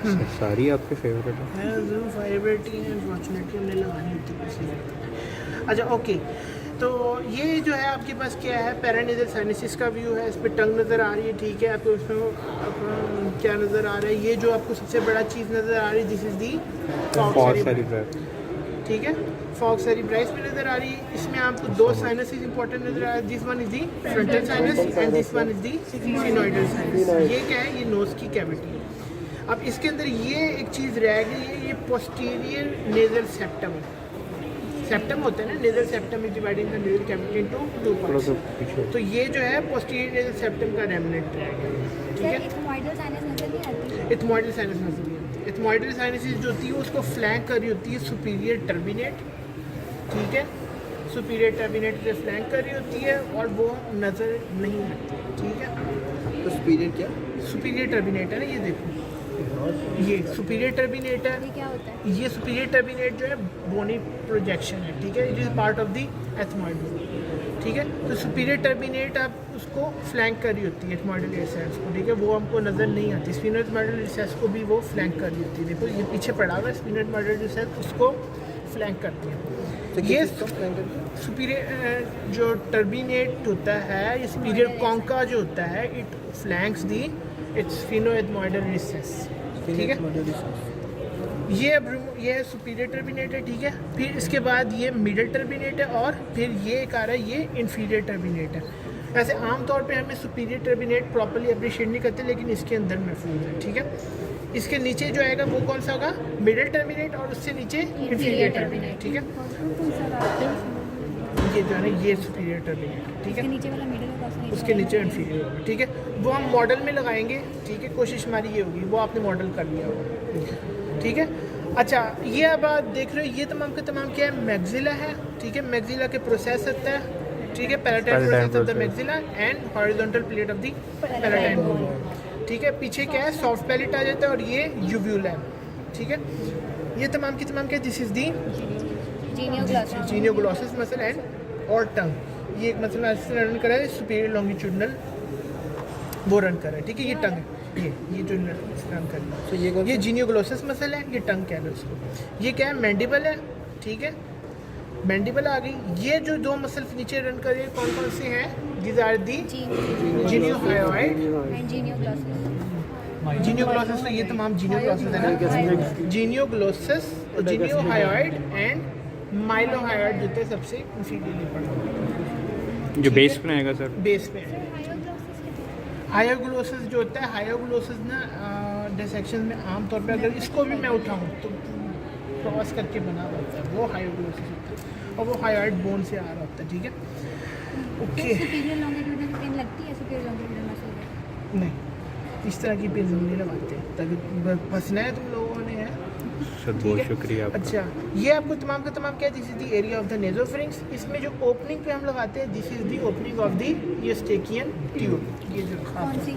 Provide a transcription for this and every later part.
सारी आपके फेवरेट है? मैं ज़रूर फेवरेट ही है, अनफॉर्चुनेटली हमने लगानी होती है किसी से। अच्छा ओके, तो ये जो है आपके पास क्या है, पैरानेजल साइनसिस का व्यू है। इस पर टंग नज़र आ रही है, ठीक है। आपको उसमें क्या नज़र आ रहा है, ये जो आपको सबसे बड़ा चीज़ नज़र आ रही है, दिस इज़ दी फॉक्स सेरिब्रैस, ठीक है। फॉक्स सेरिब्रैस भी नज़र आ रही है। इसमें आपको दो साइनसिस इंपॉर्टेंट नज़र आ रहा है, this one is the frontal sinus and this one is the sigmoidal sinus. ये क्या है, ये नोज़ की कैविटी है। अब इसके अंदर ये एक चीज़ रह गई है, ये पोस्टीरियर नेजल सेप्टम है। सेप्टम होता है ना, nasal septum is divided in the nasal cavity into two parts. तो ये जो है पोस्टीरियर नेजल सेप्टम का रेमिनेंट रह गया है, ठीक है। इथमोइडल साइनस नजर नहीं आती? इथमोइडल साइनस नजर नहीं आती। इथमोइडल साइनसिस जो होती है उसको फ्लैंक कर रही होती है सुपीरियर टर्बिनेट, ठीक है। सुपीरियर टर्बिनेट से फ्लैंक कर रही होती है और वो नज़र नहीं आती, ठीक है। तो सुपीरियर क्या? सुपीरियर टर्बिनेट है ना, ये देखो, ये सुपीरियर टर्बिनेट है। ये क्या होता है? ये सुपीरियर टर्बिनेट जो है बोनी प्रोजेक्शन है, ठीक है। It is part of the ethmoidal, ठीक है। तो सुपीरियर टर्बिनेट आप उसको फ्लैंक कर रही होती है एथमॉइडल रिसेस को, ठीक है। वो हमको नज़र नहीं आती। स्फीनोएथमॉइडल रिसेस को भी वो फ्लैंक कर रही होती है। देखो ये पीछे पड़ा हुआ है स्फीनोएथमॉइडल रिसेस, उसको फ्लैंक करती है। ये सुपीरियर जो टर्बिनेट होता है, ये सुपीरियर कॉन्का जो होता है, it flanks the its sphenoethmoidal recess, ठीक है। ये अब ये है सुपीरियर टर्बिनेट है, ठीक है। फिर इसके बाद ये मिडल टर्बिनेट है और फिर ये एक आ रहा है, ये इन्फीरियर टर्बिनेट है। वैसे आमतौर पे हमें सुपीरियर टर्बिनेट प्रॉपर्ली अप्रिशिएट नहीं करते, लेकिन इसके अंदर महफूज है, ठीक है। इसके नीचे जो आएगा वो कौन सा होगा, मिडल टर्बिनेट, और उससे नीचे इन्फीरियर टर्बिनेट, ठीक है। ये जो है ना, ये सुपीरियर टर्बिनेट, ठीक है। नीचे वाला मिडिल होगा, उसके नीचे इन्फीरियर होगा, ठीक है। वो हम मॉडल में लगाएंगे, ठीक है। कोशिश हमारी ये होगी, वो आपने मॉडल कर लिया होगा, ठीक है। अच्छा, ये अब आप देख रहे हो, ये तमाम के तमाम क्या है, मैग्जिला है, ठीक है। मैग्जिला के प्रोसेस होता है, ठीक है। Palatine process of the maxilla and horizontal plate of the palatine bone, ठीक है। पीछे क्या है, सॉफ्ट पैलेट आ जाता है, और ये यूव्यूला है, ठीक है। ये तमाम की तमाम क्या है, this is the genioglossus muscle and और टंग। ये एक मसल रन कर रहा है, सुपीरियर लॉन्गिट्यूडनल वो रन कर रहा है, ठीक है। ये टंग है, ये जो रन कर रहा है। तो ये जीनियोग्लोसिस मसल है, ये टंग कह लो इसको। ये क्या है, मैंडिबल है, ठीक है। मैंडिबल आ गई। ये जो दो मसल नीचे रन कर रही है, कौन कौन से हैं, दीज आर दी जीनियोहायोइड एंड जीनियोग्लॉसिस। जीनियोग्लोसिस। तो ये तमाम जीनियोग्लोसिस है ना, जीनियोग्लोसिस, जीनियोहायोइड एंड माइलोहायोइड जो थे सबसे इंफीरियरली पड़ा, जो बेस पे आएगा सर? बेस पे है। हायोग्लोसिस जो होता है, हायोग्लोसिस ना डिसेक्शन में आमतौर पे अगर इसको भी मैं उठाऊं तो क्रॉस करके बना हुआ होता है, वो हायोग्लोसिस होता है, और वो हायोइड बोन से आ रहा होता है, ठीक है। ओके, सुपीरियर लॉन्गिट्यूडनल पेन लगती है सुपीरियर लॉन्गिट्यूडनल मसल में? नहीं, इस तरह की पेन नहीं लगाते, तभी फंसना है तुम लोगों ने, है सर बहुत शुक्रिया आपका। अच्छा, ये आपको तमाम का तमाम क्या है, this is the area of the nasopharynx. इसमें जो ओपनिंग पे हम लगाते हैं, this is the opening of the Eustachian tube. ये जो कौन सी?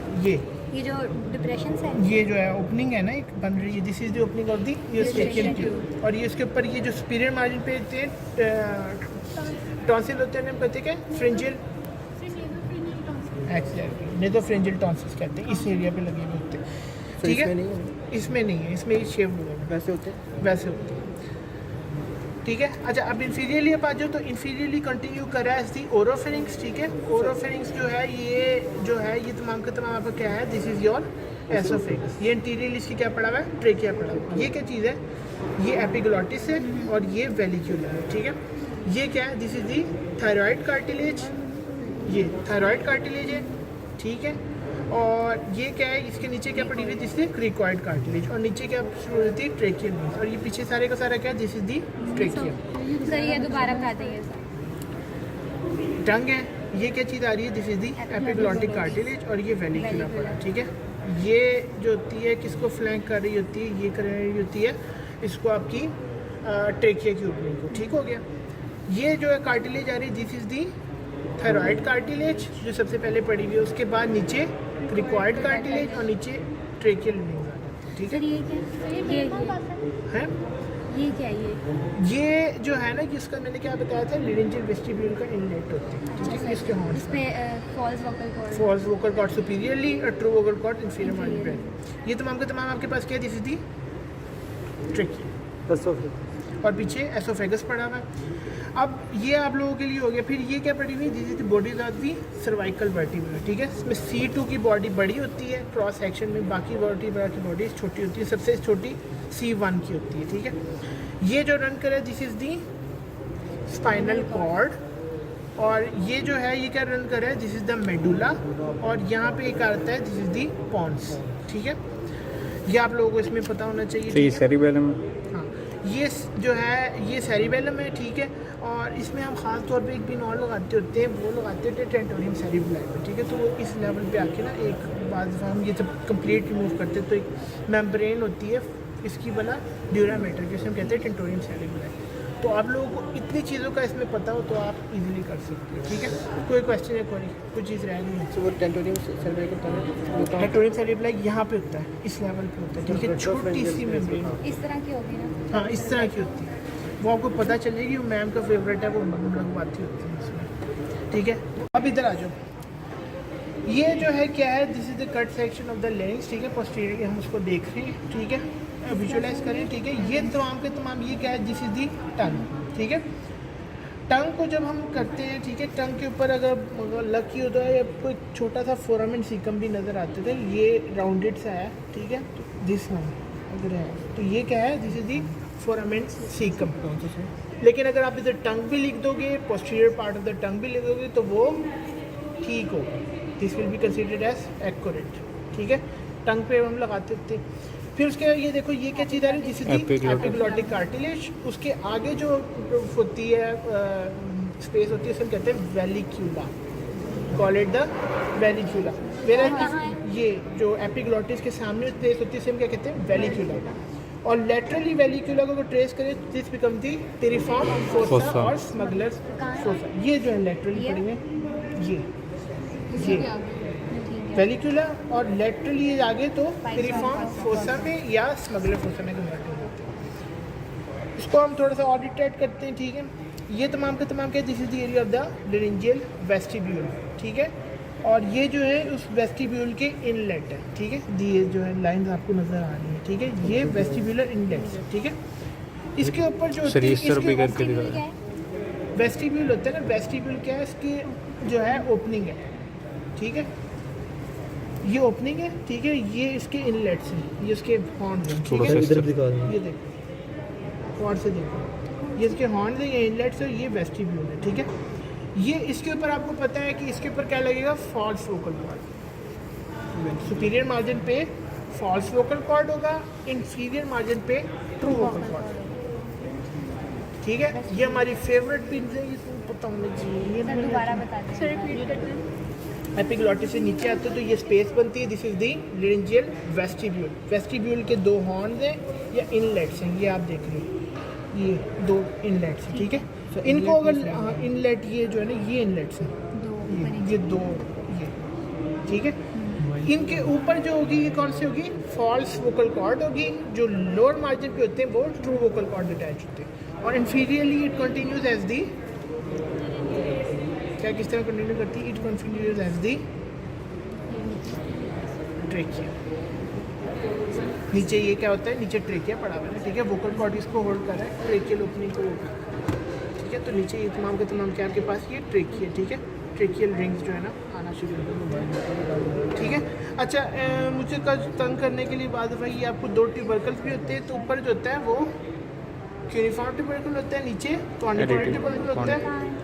ये जो डिप्रेशन है, ये जो है ओपनिंग है ना, एक बन रही है, this is the opening of the Eustachian tube. और ये इसके ऊपर ये जो सुपीरियर मार्जिन पे टॉन्सिल होते हैं, कहते हैं क्या, फ्रिंजियल, एक्जेक्टली, नेजोफ्रिंजियल टॉन्सिल्स कहते हैं, इस एरिया पे लगे हुए होते हैं, ठीक है। इसमें नहीं है, इसमें ये शेप्ड हुआ है, वैसे होते हैं, वैसे होते हैं, ठीक है। अच्छा, अब इन्फीरियरली आप आ जाओ, तो इन्फीरियरली कंटिन्यू कर रहा है दी ओरोफेरिंक्स, ठीक है। ओरोफेरिंक्स जो है, ये तमाम का तमाम आपका क्या है, दिस इज योर एसोफेगस। ये इंटीरियरली इसकी क्या पड़ा हुआ है, ट्रेकिया पड़ा हुआ है। ये क्या चीज़ है, ये एपिग्लॉटिस है, और ये वेलिक्यूलर है, ठीक है। ये क्या है, this is the thyroid cartilage, ये थायराइड कार्टिलेज है, ठीक है। और ये क्या है, इसके नीचे क्या पड़ी हुई है, जिससे क्रिकॉइड कार्टिलेज, और नीचे क्या शुरू होती है, ट्रेकियल नीज, और ये पीछे सारे का सारा क्या है, this is the tracheal. Sir ये दोबारा बता देंगे सर। टंग है, ये क्या चीज़ आ रही है, this is the epiglottic cartilage, और ये वेलिकुला पड़ा, ठीक है। ये जो होती है, किसको फ्लैंक कर रही होती है, ये कर रही होती है इसको, आपकी ट्रेकिया की ओपनिंग को, ठीक हो गया। ये जो है कार्टिलेज आ रही है, this is the thyroid cartilage जो सबसे पहले पड़ी हुई है, उसके बाद नीचे क्रिकॉइड कार्टिलेज, और नीचे ट्रेकियल नीज आ रही है, ठीक है। सर ये क्या है? है ये क्या है ये? ये जो है ना कि इसका मैंने क्या बताया था, लेरेंजियल वेस्टिब्यूल का इनलेट होते हैं, ठीक है, इसके हॉर्न इस पे false vocal cord. False vocal cord superiorly और true vocal cord inferior margin पे। ये तमाम के तमाम आपके पास क्या है, दिस इज दी ट्रेकिया और पीछे एसोफेगस पड़ा हुआ है। अब ये आप लोगों के लिए हो गया। फिर ये क्या पड़ी हुई, this is the body of the cervical vertebra, ठीक है। इसमें C2 की बॉडी बड़ी होती है क्रॉस सेक्शन में, बाकी वर्टिब्रा की बॉडी छोटी होती है, सबसे छोटी C1 की होती है, ठीक है। ये जो रन करे this is the spinal cord, और ये जो है ये क्या रन कर रहा है, दिस इज द मेडुला, और यहाँ पे एक आता है दिस इज दी पॉन्स, ठीक है। ये आप लोगों को इसमें पता होना चाहिए, तो ये ठीक है? सेरिबेलम हाँ, ये जो है ये सेरिबेलम है, ठीक है। और इसमें हम ख़ास तौर पे एक पिन और लगाते होते हैं, वो लगाते होते हैं टेंटोरियम सेरिबेलम में, ठीक है। तो वो इस लेवल पे आके ना एक बार हम ये जब कंप्लीट रिमूव करते हैं तो एक मेम्ब्रेन होती है इसकी वाला ड्यूरामीटर, जिसे हम कहते हैं टेंटोरियम सेरिबेलम। तो आप लोगों को इतनी चीज़ों का इसमें पता हो तो आप इजीली कर सकते हो, ठीक है। कोई क्वेश्चन है, कोई चीज़ रह गई है? वो टेंटोरियम सेरिबेलम टेंटोरियम सेरिबेलम यहाँ पे होता है, इस लेवल पे होता है, ठीक है। छोटी सी मेम्ब्रेन, इस तरह की होगी ना? हाँ इस तरह की होती है, वो आपको पता चलेगी। वो मैम का फेवरेट है, वो लगवाती होती है इसमें, ठीक है। अब इधर आ जाओ, ये जो है क्या है, this is the cut section of the larynx, ठीक है। पोस्टीरियर हम उसको देख रहे हैं, ठीक है, विजुअलाइज करें, ठीक है। ये तमाम के तमाम ये क्या है, दिस इज दी टंग, ठीक है। टंग को जब हम करते हैं, ठीक है, टंग के ऊपर अगर लकी होता है या कोई छोटा सा फोरामेन सीकम भी नज़र आते थे, ये राउंडेड सा है, ठीक है। तो दिस वन अगर है तो ये क्या है, this is the foramen caecum. लेकिन अगर आप इधर टंग भी लिख दोगे, posterior part of the tongue भी लिख दोगे तो वो ठीक होगा, this will be considered as accurate, ठीक है। टंग पे हम लगाते थे। फिर उसके ये देखो ये क्या चीज़ आ रही है, जिससे एपिग्लॉटिक कार्टिलेज, उसके आगे जो होती है स्पेस होती है उसे हम कहते हैं वेलिक्यूला, कॉल इट द वेलिक्यूला। ये जो एपिग्लॉटिस के सामने स्पेस होती है उसे हम क्या कहते हैं, वेलिक्यूला। और लेटरली वेलिक्यूला को अगर ट्रेस करें, दिस बिकम दी टेरिफॉर्म फोसा और स्मगलर्स फोसा। ये जो है लेटरली पड़ी है, ये वेलिक्यूला, और लेटरली आगे तो टेरिफॉर्म फोसा में या स्मगलर फोसा में कन्वर्ट हो जाते हैं। इसको हम थोड़ा सा और डिटेक्ट करते हैं, ठीक है। ये तमाम के तमाम क्या, this is the area of the laryngeal vestibule, ठीक है। और ये जो है उस वेस्टिब्यूल के इनलेट है, ठीक है। ये जो है लाइंस आपको नज़र आ रही है, ठीक है, ये वेस्टिब्यूलर इनलेट्स है, ठीक है। इसके ऊपर जो वेस्टिब्यूल होता है ना, वेस्टिब्यूल क्या है, इसकी जो है ओपनिंग है, ठीक है। ये ओपनिंग है, ठीक है। ये इसके इनलेट्स हैं, ये इसके हॉर्न्स हैं, ठीक है। इधर दिखा दो, ये देखो और से देखो, ये इसके हॉर्न्स हैं, ये इनलेट्स है, ये वेस्टिब्यूल है, ठीक है। ये इसके ऊपर आपको पता है कि इसके ऊपर क्या लगेगा, false vocal cord. Superior margin पे फॉल्स वोकल कॉर्ड होगा, इंफीरियर मार्जिन पे ट्रू वोकल कॉर्ड, ठीक है। ये हमारी फेवरेट पिन है, ये तुम पता होना चाहिए। सर दोबारा बता दें, सर रिपीट करते हैं। एपिग्लॉटिस से नीचे आते तो ये स्पेस बनती है, this is the laryngeal vestibule. Vestibule के दो हॉर्न्स हैं या इनलेट्स हैं, ये आप देख रहे हो, ये दो इनलेट्स हैं, ठीक है। इनको अगर इनलेट ये जो है ना, ये इनलेट्स हैं, ये दो, ये ठीक है। इनके ऊपर जो होगी ये कौन सी होगी, फॉल्स वोकल कॉर्ड होगी। जो लोअर मार्जिन पे होते हैं वो ट्रू वोकल कॉर्ड अटैच होते हैं। और inferiorly it continues as the, क्या किस तरह कंटिन्यू करती है, it continues as the trachea. नीचे ये क्या होता है, नीचे ट्रेकिया पड़ा हुआ है, ठीक है। वोकल कॉर्ड इसको होल्ड कर रहा है, ट्रेकियल ओपनिंग को, ठीक है। तो नीचे ये तमाम के तमाम क्या आपके पास ये ट्रेकिया, ठीक है। ट्रेकियल रिंग्स जो है ना आना शुरू हो, ठीक है। अच्छा, मुझे तंग करने के लिए बात भाई, ये आपको दो ट्यूबरकल्स भी होते हैं। तो ऊपर जो होता है वो क्यूनिफॉर्म ट्यूबरकल होता है, नीचे टॉर्निकोइड ट्यूबरकल होता है।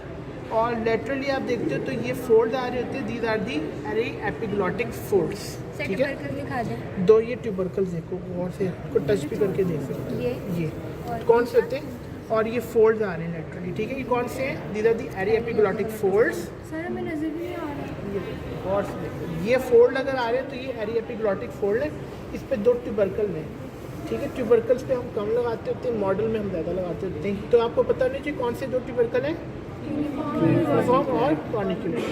और लेटरली आप देखते हो तो ये फोल्ड आ रहे होते हैं, these are the aryepiglottic folds, ठीक है। दो ये ट्यूबरकल्स देखो, और से को टच भी करके देख सकते हो, ये कौन से होते हैं। और ये फोल्ड्स आ रहे हैं लेटरली, ठीक है। ये कौन से हैं, these are the aryepiglottic folds. Sir हमें नजर भी नहीं आ रहा, और ये फोल्ड अगर आ रहे हैं तो ये एरी एपिग्लॉटिक फोल्ड है। इस पे दो ट्यूबरकल हैं, ठीक है। ट्यूबरकल्स पे हम कम लगाते होते हैं, मॉडल में हम ज़्यादा लगाते होते हैं। तो आपको पता नहीं चाहिए कौन से दो ट्यूबरकल हैं, क्यूनिफॉर्म और कॉर्निकुलेट,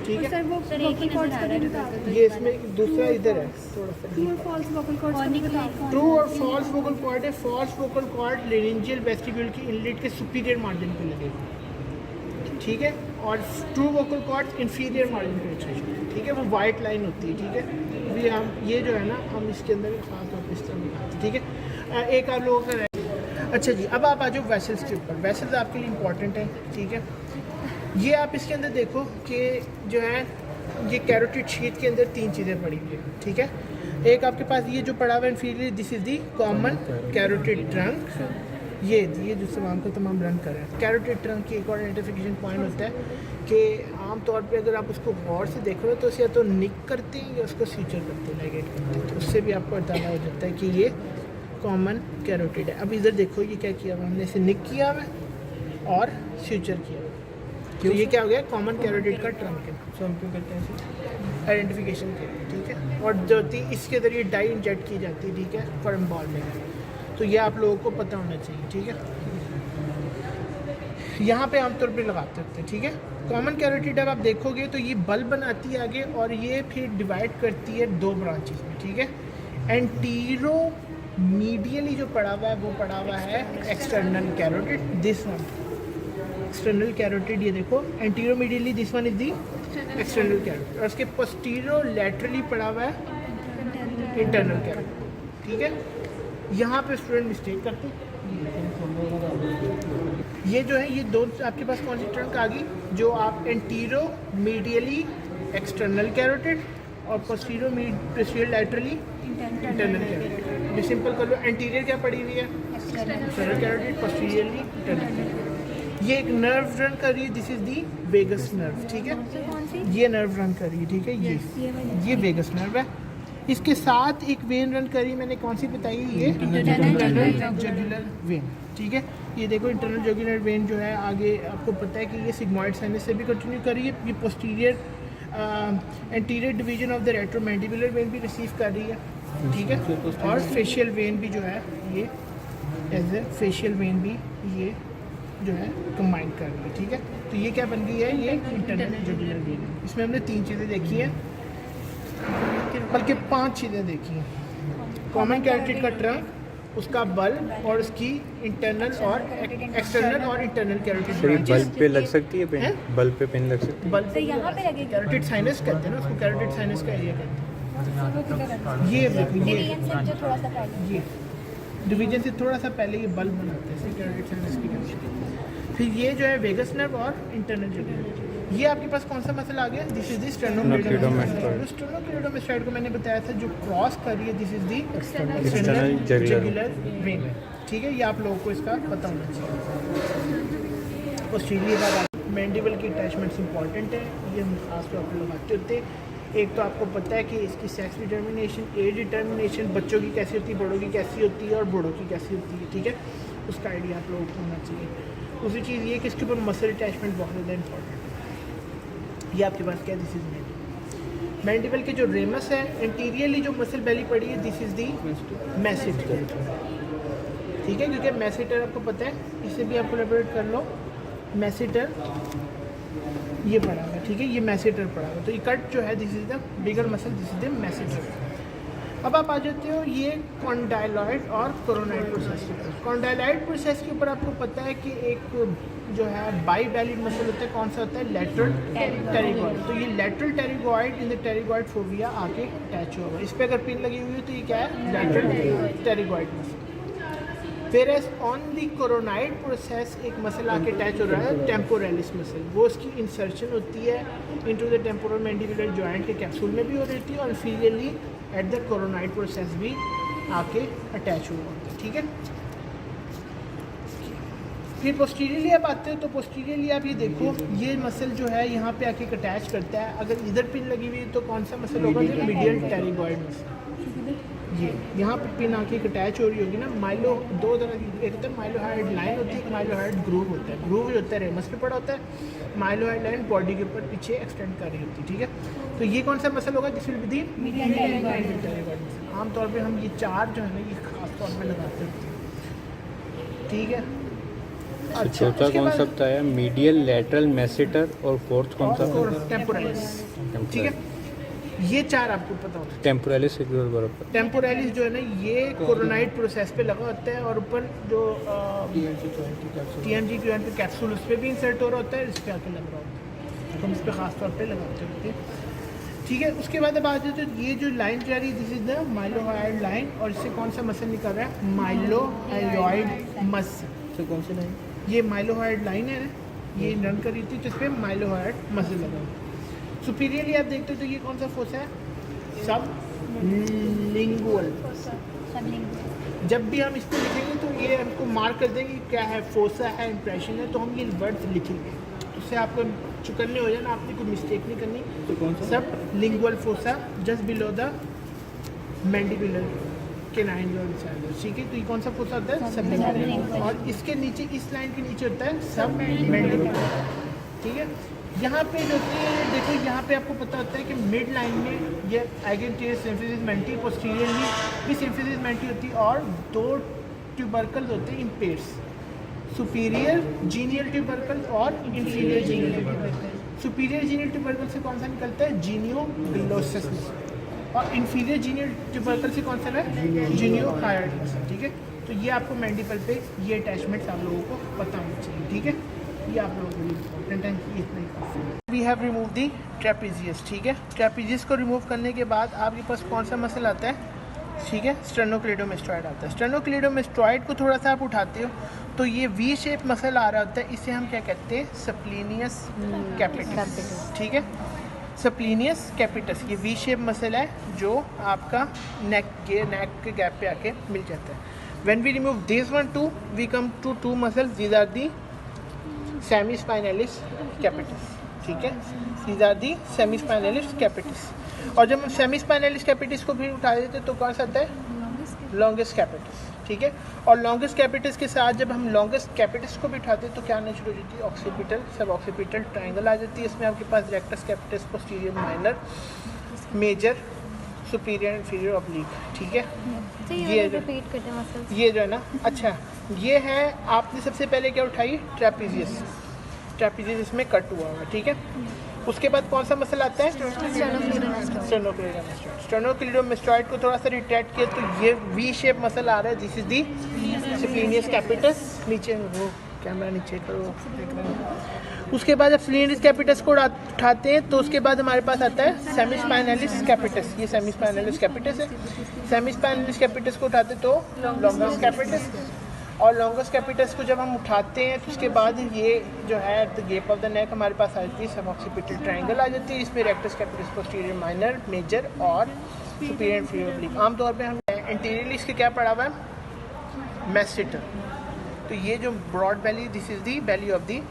ठीक है। सर वो वोकल कॉर्ड्स का भी बता दो। ये इसमें दूसरा इधर है थोड़ा सा। ट्रू और फॉल्स वोकल कॉर्ड्स का भी बता दो। ट्रू और फॉल्स वोकल कॉर्ड है। False vocal cord laryngeal vestibule की इनलेट के सुपीरियर मार्जिन पे लगेगा, ठीक है। और true vocal cord inferior margin पे लगेगा, ठीक है। वो वाइट लाइन होती है, ठीक है। अभी हम ये जो है ना, हम इसके अंदर खास तौर पर इस तरह दिखाते हैं, ठीक है। एक आप लोगों का अच्छा जी, अब आप आ जाओ वेसल्स के ऊपर। वेसल्स आपके लिए इंपॉर्टेंट है, ठीक है। ये आप इसके अंदर देखो कि जो है ये कैरोटिड शीट के अंदर 3 चीज़ें पड़ी हुई है, ठीक है। एक आपके पास ये जो पड़ा हुआ है inferior, this is the common carotid trunk. ये जो तमाम को तमाम रन कर रहा है। कैरोटिड ट्रंक की एक और आइडेंटिफिकेशन पॉइंट होता है कि आमतौर पे अगर आप उसको गौर से देख रहे हो तो उसे या तो निक करते हैं या उसको स्यूचर करते हैं, नेगेट करते हैं, तो उससे भी आपको अंदाजा हो जाता है कि ये कॉमन कैरोटिड है। अब इधर देखो ये क्या किया हुआ, हमने इसे निक किया हुआ है और स्यूचर किया हुआ है, तो ये क्या हो गया, कॉमन कैरोटिड का ट्रंक है। सो हम क्यों करते हैं इसे आइडेंटिफिकेशन के लिए, ठीक है। और जो होती है इसके ज़रिए डाई इंजेक्ट की जाती है, ठीक है, फॉर एम्बॉलमेंट। तो ये आप लोगों को पता होना चाहिए, ठीक है। यहाँ पे आमतौर पे लगाते होते हैं, ठीक है। कॉमन कैरोटिड अब आप देखोगे तो ये बल्ब बनाती है आगे, और ये फिर डिवाइड करती है 2 ब्रांचेस में, ठीक है। एंटीरो मीडियली जो पड़ा हुआ है वो पड़ा हुआ है external carotid, this one external carotid. ये देखो antero medially this one is the external carotid, और उसके पोस्टीरो लैटरली पड़ा हुआ है इंटरनल कैरोटिड, ठीक है। यहाँ पे स्टूडेंट मिस्टेक करते हैं। ये जो है, ये 2 आपके पास कौन सी ट्रंक आ गई, जो आप एंटीरो मीडियली एक्सटर्नल कैरोटिड और पोस्टीरो लैटरली इंटरनल कैरोटिड। ये सिंपल कर लो। एंटीरियर क्या पड़ी हुई है, एक्सटर्नल कैरोटिड, पोस्टीरियरली इंटरनल। ये एक नर्व रन कर रही है, this is the vagus nerve, ठीक है। ये नर्व रन कर रही है, ठीक है। ये वेगस नर्व है। इसके साथ एक वेन रन करी, मैंने कौन सी बताई, ये इंटरनल जुगुलर वेन, ठीक है। ये देखो इंटरनल जुगुलर वेन जो है, आगे आपको पता है कि ये सिग्मॉइड साइनस से भी कंटिन्यू कर रही है। ये posterior anterior division of the retromandibular vein भी रिसीव कर रही है, ठीक है। और फेशियल वेन भी जो है, ये एज ए फेशियल वेन भी ये जो है कंबाइन कर रही है, ठीक है। तो ये क्या बन गई है, ये इंटरनल जुगुलर वेन। इसमें हमने 3 चीज़ें देखी हैं, बल्कि 5 चीज़ें देखी हैं। कॉमन कैरोटिड का ट्रंक, उसका बल्ब, और उसकी इंटरनल और एक्सटर्नल और इंटरनल कैरोटिड सर ये ब्रांचेस। बल्ब पे लग सकती है पेन? हैं? बल्ब पे पेन लग सकती है? बल्ब तो यहाँ पे लगेगी। कैरोटिड साइनस कहते हैं ना उसको, कैरोटिड साइनस का एरिया कहते हैं। वो किधर है? ये देखो, ये डिवीजन से जो थोड़ा सा पहले। ये डिवीजन से थोड़ा सा पहले ये बल्ब बनाते हैं, इसे कैरोटिड साइनस की कहते हैं। फिर ये जो है वेगस नर्व और इंटरनल जुगुलर। ये आपके पास कौन सा मसल आ गया, दिस इज दी स्टेनोक्लेडोमास्टाइड। स्टेनोक्लेडोमास्टाइड को मैंने बताया था जो क्रॉस कर रही है, this is the external jugular vein, ठीक है। ये आप लोगों को इसका पता होना चाहिए। पोस्टीरियर मैंडिबल की अटैचमेंट्स इंपॉर्टेंट है, ये हम खास तौर पर लगाते होते हैं। एक तो आपको पता है कि इसकी सेक्स डिटर्मिनेशन, एज डिटर्मिनेशन, बच्चों की कैसी होती है, बड़ों की कैसी होती है, और बूढ़ों की कैसी होती है, ठीक है। उसका आइडिया आप लोगों को होना चाहिए। दूसरी चीज़ ये कि इसके ऊपर मसल अटैचमेंट बहुत ज़्यादा इंपॉर्टेंट है। ये आपके पास क्या, दिस इज मैंडिबल के जो रेमस है, एंटीरियरली जो मसल बेली पड़ी है, दिस इज दी मैसेटर, ठीक है। क्योंकि मैसेटर आपको पता है, इसे भी आप कोलैबोरेट कर लो। मैसेटर ये पड़ा हुआ है, ठीक है। ये मैसेटर पड़ा हुआ है, तो ये कट जो है, this is the bigger muscle, this is the masseter. अब आप आ जाते हो ये कॉन्डाइलॉइड और कोरोनाइड प्रोसेस के ऊपर। कॉन्डाइलॉइड प्रोसेस के ऊपर आपको पता है कि एक जो है बाई वैलिड मसल होता है, कौन सा होता है, लेटरल टेरिगॉइड। तो ये lateral pterygoid in the pterygoid fovea आके अटैच हुआ। इस पर अगर पिन लगी हुई है तो ये क्या है, लेटरल टेरिगॉइड मसल। फिर ऑन दी कोरोनाइड प्रोसेस एक मसल आके अटैच हो रहा है, टेम्पोरेलिस मसल। वो उसकी इंसर्शन होती है into the temporal mandibular joint के कैप्सूल में भी हो रही थी, और inferiorly at the coronoid process भी आके अटैच हुआ होता है, ठीक है। फिर पोस्टीरियरली आप आते हो, तो पोस्टीरियरली आप ये देखो, ये मसल जो है यहाँ पे आके अटैच करता है। अगर इधर पिन लगी हुई है तो कौन सा मसल होगा, ये मीडियल टेरिगॉइड मसल। ये यहाँ पे पिन आके अटैच हो रही होगी ना। माइलो 2 तरह की, एक होता है माइलोहाइड लाइन होती है, एक माइलोहाइड ग्रूव होता है। ग्रूव जो होता है रेमस पे पड़ा होता है, माइलोहाइड लाइन बॉडी के ऊपर पीछे एक्सटेंड कर रही होती है, ठीक है। तो ये कौन सा मसल होगा, this will be the medial pterygoid muscle. आमतौर पे हम ये 4 जो है ना, ये खास तौर पे लगाते होते हैं, ठीक है। अच्छा, चौथा उसके बाद कॉन्सेप्ट आया मीडियल लैटरल मैसेटर और फोर्थ कॉन्सेप्ट टेम्पोरलिस, ठीक है। ये चार आपको पता होता है। टेम्पोरलिस सिक्योर बराबर टेम्पोरलिस जो है ना, ये कोरोनाइड प्रोसेस पे लगा होता है और ऊपर जो TMG QNP कैप्सूल उस पर भी इंसर्ट हो रहा होता है, इस पर आके लग रहा होता है, हम इस पर खास तौर पे लगाते होते हैं, ठीक है। उसके बाद अब आ जाए तो ये जो लाइन जा रही है, this is the mylohyoid line, और इससे कौन सा मसल निकल रहा है, माइलोहाइड मसल। तो कौन सी लाइन? ये माइलोहाइड लाइन है ना, ये रन कर रही थी जिस पे माइलोहाइड मसल लगा हुआ है। सुपीरियरली आप देखते हो तो ये कौन सा फोसा है, सब लिंगुअल। जब भी हम इसको लिखेंगे तो ये हमको मार्क कर देंगे क्या है, फोसा है, इंप्रेशन है, तो हम ये वर्ड्स लिखेंगे, उससे आपको चुकन्ने हो जाना, आपने कोई मिस्टेक नहीं करनी। तो कौन सा? सब lingual fossa just below the mandibular canine जो, ठीक है। तो ये कौन सा फोसा होता है, सब लिंगुअल, और इसके नीचे, इस लाइन के नीचे होता है सब मैंडिबुलर, ठीक है। यहाँ पे जो देखो, यहाँ पे आपको पता होता है कि मिड लाइन में ये एगेंटियस सिम्फिसिस मेंटी, पोस्टीरियरली भी सिम्फिसिस मेंटी होती है, और दो ट्यूबरकल्स होते हैं in pairs, superior genial tubercle और inferior genial tubercle. Superior genial tubercle से कौन सा निकलता है, जीनियोग्लोसस, और इंफीरियर जीनियल ट्यूबरकल से कौन सा है, जीनियोहाइड्रोस, ठीक है। तो ये आपको मैंडिबल पे ये अटैचमेंट्स आप लोगों को पता होना चाहिए, ठीक है। ये आप लोगों के लिए इंपॉर्टेंट है, इतना ही काफ़ी है। We have remove the trapezius, ठीक है। ट्रेपीजियस को रिमूव करने के बाद आपके पास कौन सा मसल आता है, ठीक है, स्टेर्नोक्लेडोमेस्टॉइड आता है। स्टेर्नोक्लेडोमेस्टॉइड को थोड़ा सा आप उठाते हो तो ये वी शेप मसल आ रहा होता है, इसे हम क्या कहते हैं, सप्लीनियस कैपिटस, ठीक है। सप्लीनियस कैपिटस ये वी शेप मसल है जो आपका नेक के गैप पे आके मिल जाता है। When we remove this one two, we come to two muscles, these are the semispinalis capitis, ठीक है, these are the semispinalis capitis. और जब हम सेमी स्पाइनलिस कैपिटस को भी उठा देते तो कौन सा आता है, लॉन्गेस्ट कैपिटस, ठीक है। और लॉन्गेस्ट कैपिटस के साथ जब हम लॉन्गेस्ट कैपिटस को भी उठाते हैं तो क्या आना शुरू हो जाती है, ऑक्सीपिटल, सब ऑक्सीपिटल ट्रायंगल आ जाती है। इसमें आपके पास rectus capitis, posterior minor, major, superior, inferior, oblique, ठीक है। ये जो है ना, अच्छा ये है, आपने सबसे पहले क्या उठाई, ट्रेपीजियस, ट्रेपीजियस इसमें कट हुआ हुआ, ठीक है। उसके बाद कौन सा मसल आता है, स्टेर्नोक्लेडोमेस्टॉइड। स्टेर्नोक्लेडोमेस्टॉइड को थोड़ा सा रिट्रैक्ट किया तो ये वी शेप मसल आ रहा है, दिस इज दी स्प्लीनियस कैपिटस, नीचे वो कैमरा नीचे करो, उसके बाद जब स्प्लीनियस कैपिटस को उठाते हैं तो उसके बाद हमारे पास आता है सेमी स्पाइनलिस कैपिटस, ये सेमी स्पाइनलिस कैपिटस है। सेमी स्पाइनलिस कैपिटस को उठाते तो लॉन्गस कैपिटस, और लॉन्गस कैपिटस को जब हम उठाते हैं तो उसके बाद ये जो है the gap of the neck हमारे पास आ जाती है, सब ऑक्सीपिटल ट्रायंगल आ जाती है। इसमें rectus capitis, posterior minor, major और सुपीरियर इंफीरियर ऑब्लिक। आमतौर पे हम इंटीरियरली इसके क्या पढ़ा हुआ है, मैसेटर। तो ये जो broad belly, this is the belly of the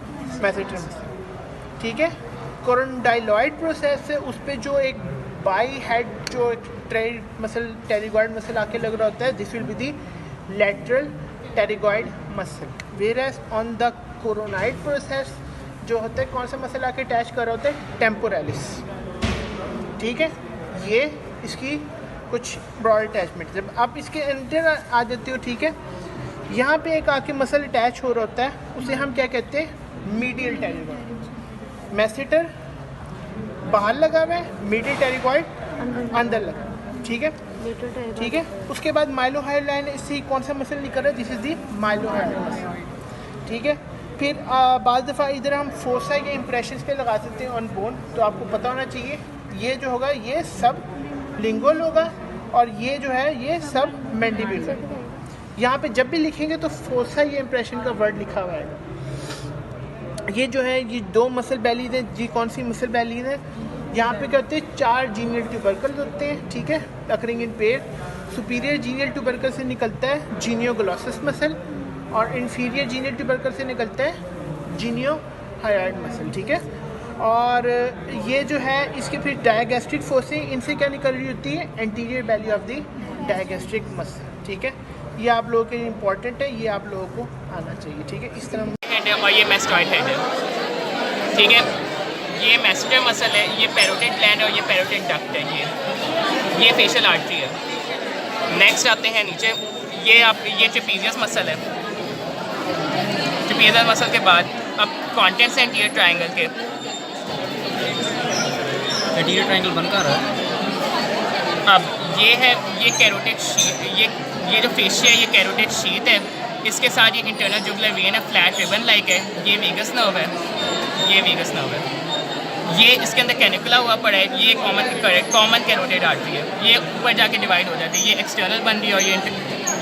masseter muscle, ठीक है। कोरोनडाइलॉइड प्रोसेस है, उस पर जो एक बाई हेड जो ट्रेड मसल, टेरिगॉइड मसल आके लग रहा होता है, this will be the lateral pterygoid muscle. Whereas on the coronoid process जो होता है, कौन सा मसल आके अटैच कर रहा होता है, टेम्पोरलिस, ठीक है। ये इसकी कुछ ब्रॉड अटैचमेंट, जब आप इसके अंदर आ जाते हो, ठीक है, यहाँ पे एक आके मसल अटैच हो रहा होता है, उसे हम क्या कहते हैं, मीडियल टेरिगॉइड। मैसेटर बाहर लगा हुआ है, मीडियल टेरिगॉइड अंदर लगा, ठीक है, ठीक है। उसके बाद माइलोहाइड लाइन, इससे कौन सा मसल निकल रहा है, this is the mylohyoid muscle, ठीक है। फिर बाद दफ़ा इधर हम फोसा या इंप्रेशन पे लगा देते हैं ऑन बोन, तो आपको पता होना चाहिए ये जो होगा ये सब लिंगुअल होगा, और ये जो है ये सब मैंडिबुलर। यहाँ पे जब भी लिखेंगे तो फोसा या इंप्रेशन का वर्ड लिखा हुआ है। ये जो है ये दो मसल बैलीज हैं, जी कौन सी मसल बैलीज है, यहाँ पे क्या होते हैं, चार जीनियल ट्यूबरकल्स होते हैं, ठीक है, occurring in pair. Superior genial tubercle से निकलता है जीनियोग्लोसस मसल, और इंफीरियर जीनियल ट्यूबरकल से निकलता है जीनियोहाइड्रोइड मसल, ठीक है। और ये जो है इसके फिर डायगैस्ट्रिक फोर्से, इनसे क्या निकल रही होती है, anterior belly of the digastric muscle, ठीक है। ये आप लोगों के लिए इंपॉर्टेंट है, ये आप लोगों को आना चाहिए, ठीक है। इस तरह हेड है और ये मैस्टॉइड हेड है, ठीक है। ये मैस्टर मसल है, ये पैरोटिड ग्लैंड है और ये पैरोटिड डक्ट है, ये फेशियल आर्टरी है। नेक्स्ट आते हैं नीचे, ये ट्रेपीजियस मसल है। ट्रेपेजल मसल के बाद अब कॉन्टेंट्स एंटीरियर ट्रायंगल के एंटीरियर ट्रायंगल बनकर रहा है। अब ये कैरोटिड शीट, ये जो फेशिया है ये कैरोटिड शीट है, इसके साथ ये इंटरनल जुगुलर वेन है, फ्लैट रिबन लाइक है, ये वेगस नर्व है, ये वेगस नर्व है, ये इसके अंदर कैनिकुला हुआ पड़ा है, ये कॉमन कैरोटिड आर्टरी है, ये ऊपर जाके डिवाइड हो जाती है, ये एक्सटर्नल बन रही है और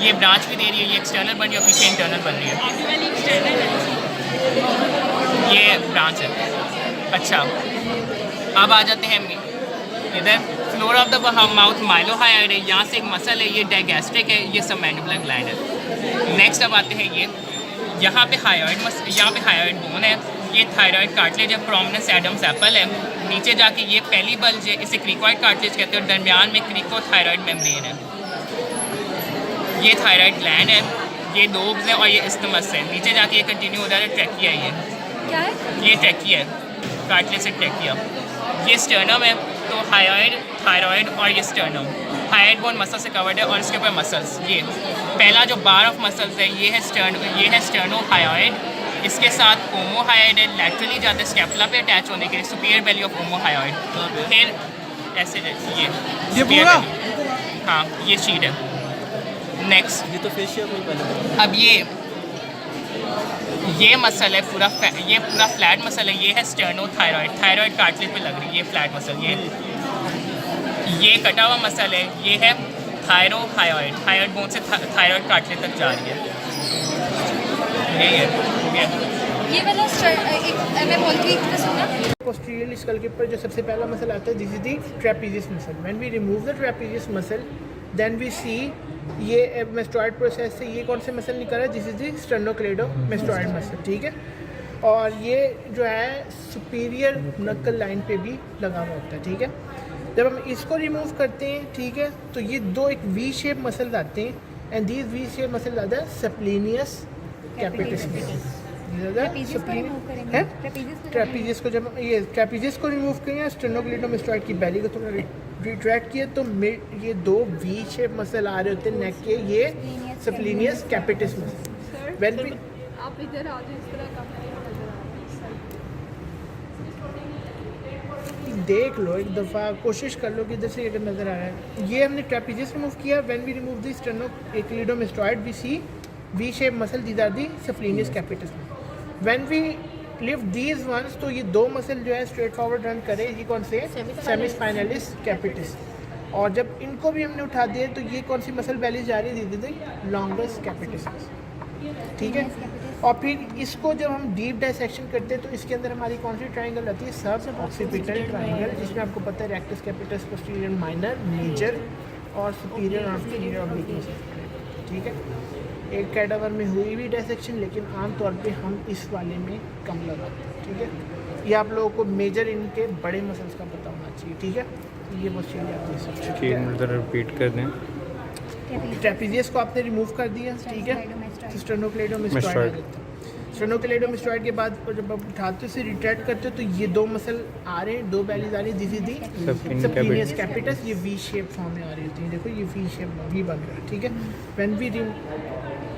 ये ब्रांच भी दे रही है, ये एक्सटर्नल बन रही है और पीछे इंटरनल बन रही है, ये ब्रांच है। अच्छा अब आ जाते हैं इधर फ्लोर ऑफ द माउथ माइलोहायोइड है, यहाँ से एक मसल है, ये डायगैस्ट्रिक है, ये सबमैंडिबुलर ग्लैंड है। नेक्स्ट अब आते हैं यहाँ पे हायोइड बोन है, ये थायराइड कार्टिलेज है, प्रोमिनेंस एडम्स एप्पल है, नीचे जाके ये पहली बल्ज है, इसे क्रिकोइड कार्टिलेज कहते हैं, और दरमियान में क्रिकोथायराइड मेम्ब्रेन है, ये थायराइड ग्लैंड है, ये लोब्स है और ये इस्टमस है, नीचे जाके ये कंटिन्यू हो रहा है, ट्रैकिया है, क्या है? ये ट्रैकिया है, कार्टिलेज से ट्रैकिया, ये स्टर्नम है, तो हायोइड, थायराइड और ये स्टर्नम, हायोइड बोन मसल से कवर्ड है और इसके ऊपर मसल्स, ये पहला जो बार ऑफ मसल्स है ये है स्टर्नो हायोइड, इसके साथ ओमोहायोइड है, लैटरली जाते हैं स्कैपुला पे अटैच होने के लिए, सुपीरियर बेली ऑफ ओमोहायोइड, फिर ऐसे ये पूरा, हाँ ये शीट है। नेक्स्ट ये तो फेशियल में पहले अब ये मसल है पूरा फ्लैट मसल है, ये है स्टर्नो थायराइड कार्टिलेज पे लग रही है, ये फ्लैट मसल, ये कटा हुआ मसल है, ये है थायराइड बोन से थायराइड कार्टिलेज तक जा रही है, यही है, हो गया। ये वाला एक मैं बोलती हूँ सुना पोस्टीरियर स्कल के ऊपर जो सबसे पहला मसल आता है, this is the trapezius muscle. When we remove the trapezius muscle then we see ये मेस्टोइड प्रोसेस से ये कौन से मसल निकल रहा है, दिस इज द स्टेर्नोक्लेडोमेस्टोइड मसल, ठीक है। और ये जो है सुपीरियर नक्कल लाइन पे भी लगा हुआ होता है, ठीक है। जब हम इसको रिमूव करते हैं, ठीक है, तो ये दो एक वी शेप मसल्स आते हैं, and these we shape muscle आते हैं सप्लीनियस कैपिटस ट्रेपेजियस को जब ये ट्रेपेजियस को रिमूव करें, स्टेर्नोक्लेडोमेस्टोइड की बेली को थोड़ा रिट्रैक्ट किया तो ये दो वी शेप मसल आ रहे होते हैं नेक के, ये सप्लीनियस कैपिटस मसल। व्हेन वी आप इधर आ जाओ, इस तरह का देख लो एक दफ़ा, कोशिश कर लो कि इधर से अगर नज़र आ रहा है। ये हमने ट्रेपेजियस रिमूव किया, when we remove the sternocleidomastoid we see V shape muscle, these are the splenius capitis. When we lift these ones, तो ये दो मसल जो है स्ट्रेट फॉरवर्ड रन करे, ये कौन से सेमीस्पाइनलिस कैपिटस। और जब इनको भी हमने उठा दिया तो ये कौन सी मसल वैली जा रही है, दीदी लॉन्गेस्ट कैपिटस, ठीक है। और फिर इसको जब हम डीप डायसेक्शन करते हैं तो इसके अंदर हमारी कौन सी ट्रायंगल आती है, सब ऑक्सीपिटल ट्रायंगल, जिसमें आपको पता है rectus capitis posterior minor major और सुपीरियर और इंफीरियर ऑब्लिक मसल, ठीक है। एक कैडावर में हुई भी डायसेक्शन, लेकिन आमतौर पे हम इस वाले में कम लगाते हैं, ठीक है। ये आप लोगों को मेजर इनके बड़े मसल्स का पता होना चाहिए, ठीक है। ये बस चीज़ आती है सबसे, ठीक है। रिपीट कर दें। ट्रेपेजियस को आपने रिमूव कर दिया, ठीक है, स्टेर्नोक्लेडोमेस्टोइड आ जाता है। स्टेर्नोक्लेडोमेस्टोइड के बाद जब आप उठाते हो से रिट्रैक्ट करते हो तो ये दो मसल आ रहे हैं, दो बेलीज आ रही है, this is the splenius capitis, ये वी शेप फॉर्म में आ रही होती है, देखो ये वी शेप वी बन रहा है, ठीक है। When we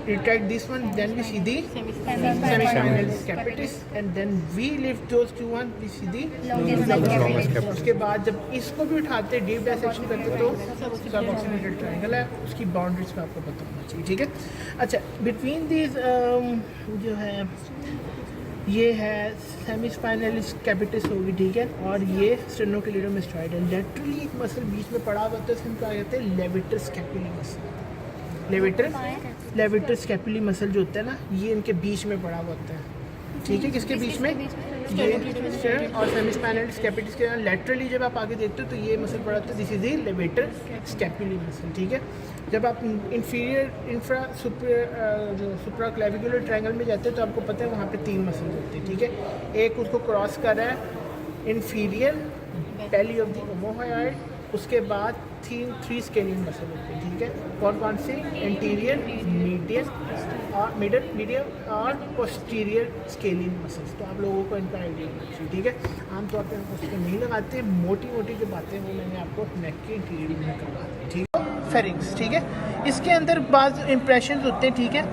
retract this one, then we see the semispinalis capitis, and then we lift those two one, we see the longest capitis. उसके बाद जब इसको भी उठाते डीप डायसेक्शन करते तो सब ऑक्सीपिटल ट्रायंगल है, उसकी बाउंड्रीज का आपको पता होना चाहिए, ठीक है। अच्छा, बिटवीन दीज जो है ये है सेमीस्पाइनलिस कैपिटस होगी, ठीक है, और ये स्टेर्नोक्लेडोमेस्टोइड है। लेटरली एक मसल बीच में पड़ा हुआ होता है, इसमें क्या कहते हैं, लेविटर स्कैपुली मसल। लेविटर स्कैपुली मसल जो होता है ना, ये इनके बीच में पड़ा हुआ होता है, ठीक है। किसके बीच में, ये और सेमीस्पाइनलिस कैपिटस के लेटरली जब आप आगे देखते हो तो ये मसल पड़ा होता है, this is the levator scapulae muscle, ठीक है। जब आप सुप्रा क्लेविकुलर ट्रायंगल में जाते हैं तो आपको पता है वहाँ पे तीन मसल होते हैं, ठीक है। एक उसको क्रॉस कर रहा है इन्फीरियर बेली ऑफ द ओमोहायोइड, उसके बाद थ्री स्केलियन मसल होते हैं, ठीक है। कौन से, एंटीरियर, मीडियम और पोस्टीरियर स्केलियन मसल्स। तो आप लोगों को इनका आइडिया होना चाहिए, ठीक है। आमतौर पर हम उसको नहीं लगाते, मोटी मोटी जो बातें वो मैंने आपको नेक के इंटीरियर में करवा दी, ठीक है। फेरिंग्स, ठीक है। इसके अंदर बाज़ इम्प्रेशन होते हैं, ठीक है।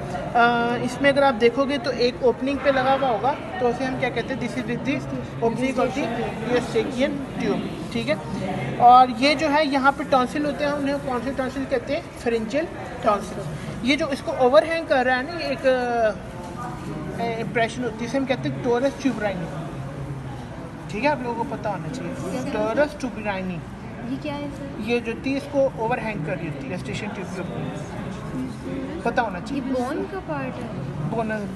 इसमें अगर आप देखोगे तो एक ओपनिंग पे लगा हुआ होगा, तो उसे हम क्या कहते हैं, this is with the opening of the Eustachian tube, ठीक है। और ये जो है यहाँ पे टॉन्सिल होते हैं, उन्हें कौन से टॉन्सिल कहते हैं, फेरेंजियल टॉन्सिल। ये जो इसको ओवरहैंग कर रहा है ना, ये एक इम्प्रेशन होती है, इसे हम कहते हैं टोरस ट्यूबराइनी, ठीक है। आप लोगों को पता होना चाहिए टोरस ट्यूबराइनी। ये क्या है सर? ये जो थी इसको ओवरहैंग कर रही होती है स्टेशन ट्यूब के ऊपर, पता होना ये चाहिए। बोन का पार्ट है?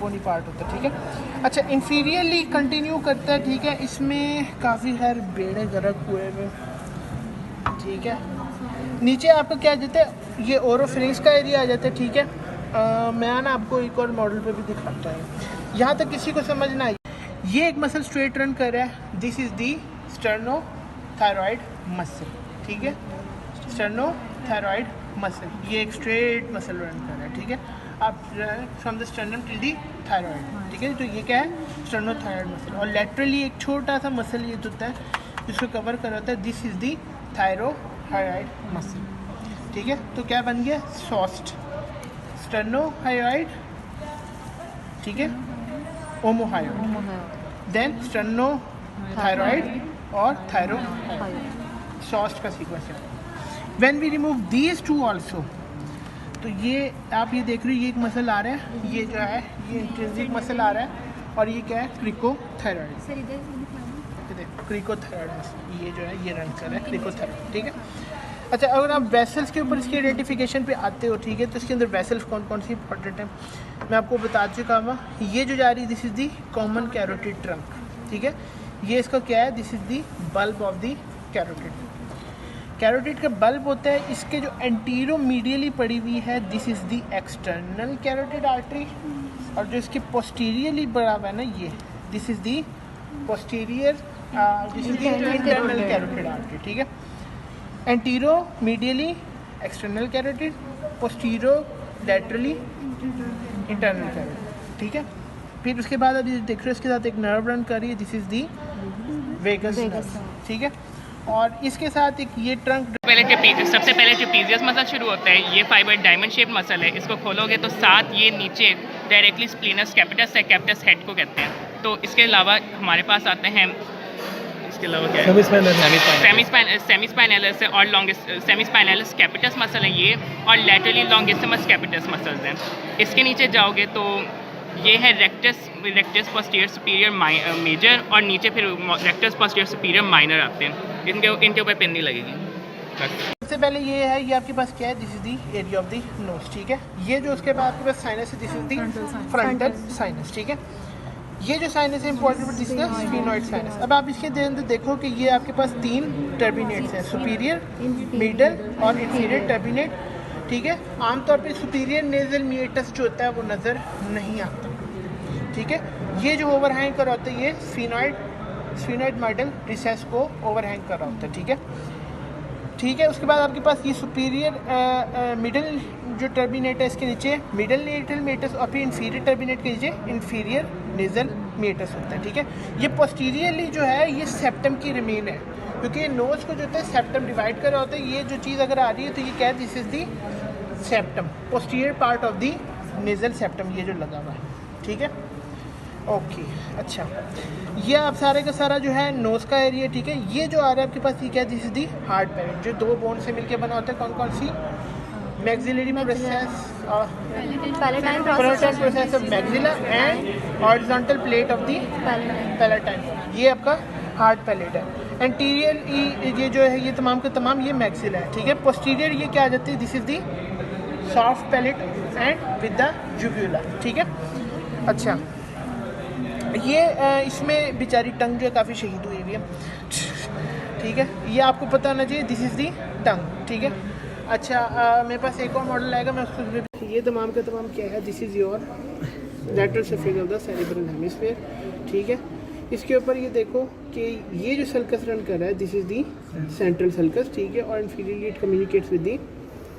बोनी पार्ट होता है, ठीक है। अच्छा, इंफीरियरली कंटिन्यू करता है, ठीक है। इसमें काफ़ी खैर बेड़े गर्क हुए हुए, ठीक है। नीचे आपको क्या देते हैं, ये ओरोफेरिंक्स का एरिया आ जाता है, ठीक है। मैं ना आपको एक और मॉडल पे भी दिखाता हूँ, यहाँ तक किसी को समझ ना आई। ये एक मसल स्ट्रेट रन कर रहा है, दिस इज़ दी स्टर्नोथायरॉइड मसल, ठीक है। स्टर्नोथायरॉइड मसल, ये एक स्ट्रेट मसल रन कर रहा है, ठीक है। आप from the sternum till the thyroid, ठीक है। तो ये क्या है, स्टर्नोथायरॉइड मसल। और लेटरली एक छोटा सा मसल ये होता है जिसको कवर कर होता है, this is the thyrohyoid muscle, ठीक है। तो क्या बन गया, सॉस्ट स्टर्नोहाइड, ठीक है, ओमोहाइड, देन स्टर्नोथायरॉइड और थायरोहाइड, सॉस्ट का सीक्वेंस है। When we remove these two also, तो ये आप ये देख रहे हो, ये एक मसल आ रहा है, ये जो है ये इंट्रिंसिक मसल आ रहा है, और ये क्या है, क्रिकोथायरॉइड, सर इधर दिखा दो। क्रिकोथायरॉइड मसल, ये जो है ये रन कर रहा है क्रिकोथायरॉइड, ठीक है। अच्छा, अगर आप वेसल्स के ऊपर इसकी आइडेंटिफिकेशन पे आते हो, ठीक है, तो इसके अंदर वेसल्स कौन कौन सी इंपॉर्टेंट है मैं आपको बता चुका हूँ। ये जो जा रही है, this is the common carotid trunk, ठीक है। ये इसका क्या है, this is the bulb of the carotid. Carotid का बल्ब होता है, इसके जो एंटीरो मीडियली पड़ी हुई है, this is the external carotid artery, और जो इसके पोस्टीरियरली पड़ा हुआ है ना, ये this is the posterior, this is the internal carotid artery, ठीक है। Anteromedially external carotid, posterolaterally internal carotid, ठीक है। फिर उसके बाद अब ये देख रहे हो, इसके साथ एक नर्व रन कर रही है, this is the vagus nerve, ठीक है। और इसके साथ एक ये ट्रंक, पहले ट्रेपीजियस, सबसे पहले ट्रेपीजियस मसल शुरू होता है। ये फाइबर डायमंड शेप मसल है, इसको खोलोगे तो साथ ये नीचे डायरेक्टली स्प्लिनस कैपिटस है, कैपिटस हेड को कहते हैं। तो इसके अलावा हमारे पास आते हैं, इसके अलावा क्या है, सेमी स्पाइनलिस है और लॉन्गिस्ट सेमी स्पाइनलिस कैपिटस मसल है ये, और लैटरली लॉन्गिस्टिमस कैपिटस मसल्स हैं। इसके नीचे जाओगे तो ये है रेक्टस पोस्टीरियर सुपीरियर मेजर, और नीचे फिर रेक्टस पोस्टीरियर सुपीरियर माइनर आते हैं। इनके ऊपर पिन नहीं लगेगी। सबसे पहले ये है, ये आपके पास क्या है, this is the area of the nose, ठीक है। ये जो उसके बाद आपके पास साइनस है, this is the frontal sinus, ठीक है। ये जो साइनस है important, this is the sphenoid sinus. अब आप इसके अंदर देखो कि ये आपके पास 3 टर्बिनेट्स हैं, सुपीरियर, मिडल और इंफीरियर टर्बिनेट, ठीक है। आमतौर पे सुपीरियर नेजल मीएटस जो होता है वो नज़र नहीं आता, ठीक है। ये जो ओवरहैंग कर रहा होता है, ये स्फीनोइड माइडल रिसेस को ओवरहैंग कर रहा होता है, ठीक है, ठीक है। उसके बाद आपके पास ये सुपीरियर मिडल जो टर्बिनेट है, इसके नीचे मिडल नेजल मीएटस, और फिर इंफीरियर टर्बिनेट के नीचे इंफीरियर नेजल मीएटस होता है, ठीक है। ये पोस्टीरियरली जो है ये सेप्टम की रिमेन है, क्योंकि ये नोज को जो होता है सेप्टम डिवाइड कर रहा होता है। ये जो चीज़ अगर आ रही है तो ये क्या है, this is the septum, posterior part of the nasal septum, ये जो लगा हुआ है, ठीक है। ओके, अच्छा, ये आप सारे का सारा जो है नोज का एरिया, ठीक है। ये जो आ रहा है आपके पास, ये क्या है, this is the hard palate, जो 2 बोन से मिलके बना होता है। कौन कौन सी, maxillary process, palatine process of maxilla and horizontal plate of the palatine, ये आपका हार्ड पैलेट है। एंटीरियर ये जो है, ये तमाम का तमाम ये मैक्सिला है, ठीक है। पोस्टीरियर ये क्या आ जाती है, this is the soft palate and with the जुगुला, ठीक है। अच्छा, ये इसमें बेचारी टंग जो है काफ़ी शहीद हुई हुई है, ठीक है। ये आपको पता होना चाहिए, दिस इज़ दी टंग, ठीक है। अच्छा, मेरे पास एक और मॉडल आएगा, मैं उसको, ये तमाम का तमाम क्या है, this is your lateral surface of the cerebral hemisphere, ठीक है। इसके ऊपर ये देखो कि ये जो सर्कस रन कर रहा है, this is the central sulcus, ठीक है, और inferiorly it communicates with the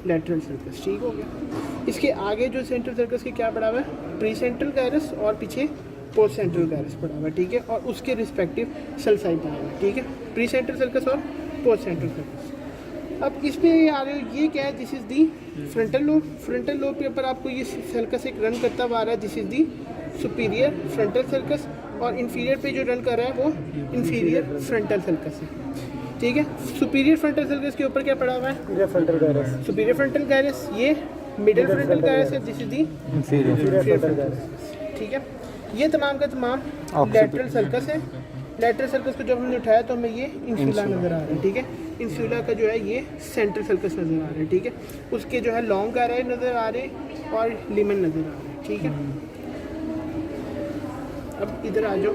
lateral circus, ठीक हो गया। इसके आगे जो सेंट्रल सर्कस के क्या पड़ा हुआ है, प्री सेंट्रल गायरस, और पीछे पोस्ट सेंट्रल गायरस पड़ा हुआ है, ठीक है, और उसके रिस्पेक्टिव सल्साई पड़ा हुआ है, ठीक है। प्री सेंट्रल सर्कस और पोस्ट सेंट्रल सर्कस, अब इस पे आ रहे हो, ये क्या है, this is the frontal lobe. Frontal lobe के ऊपर आपको ये सर्कस एक रन करता हुआ आ रहा है, this is the superior frontal circus, और इन्फीरियर पे जो रन कर रहा है वो इन्फीरियर फ्रंटल सर्कस है, ठीक है। सुपीरियर फ्रंटल सर्कस के ऊपर क्या पड़ा हुआ है, frontal gyrus, superior frontal gyrus, ये मिडिल फ्रंटल गायरस है, this is the inferior frontal gyrus, ठीक है। ये तमाम का तमाम लैटरल सर्कस है। लैटरल सर्कस को जब हमने उठाया तो हमें ये इंसुला नज़र आ रहा है, ठीक है। इंसुला का जो है ये सेंट्रल सर्कस नज़र आ रहा है, ठीक है। उसके जो है लॉन्ग आ रहे नज़र आ रहे और लिमन नज़र आ रहे हैं, ठीक है। अब इधर आ जाओ।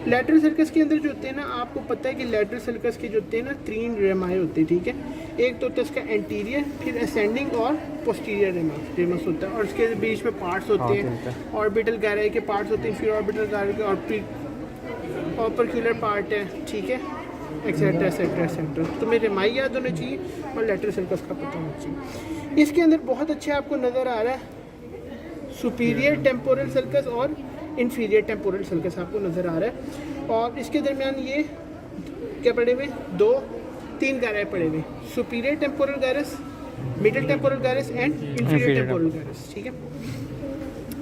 लैटरल सर्कस के अंदर जो होते हैं ना, आपको पता है कि लैटरल सर्कस के जो होते हैं ना 3 रेमाए होते हैं, ठीक है। एक तो होता है इसका एंटीरियर, फिर असेंडिंग और पोस्टीरियर रेमस होता है, और उसके बीच में पार्ट्स होते हैं, ऑर्बिटल गैराई के पार्ट्स होते हैं, फिर ऑर्बिटल गैराई के और ऑपर्क्यूलर पार्ट है, ठीक है, एक्सेट्रा एक्सेट्रा एक्सेट्रा। तो मेरे रेमाई याद होने चाहिए और लैटरल सर्कस का पता होना चाहिए। इसके अंदर बहुत अच्छे आपको नज़र आ रहा है सुपीरियर टेम्पोरल सर्कस और इन्फीरियर टेम्पोरल सर्कस आपको नज़र आ रहा है, और इसके दरमियान ये क्या पड़े हुए, 2-3 गैराई पड़े हुए, superior temporal gyrus, middle temporal gyrus and inferior temporal gyrus, ठीक है।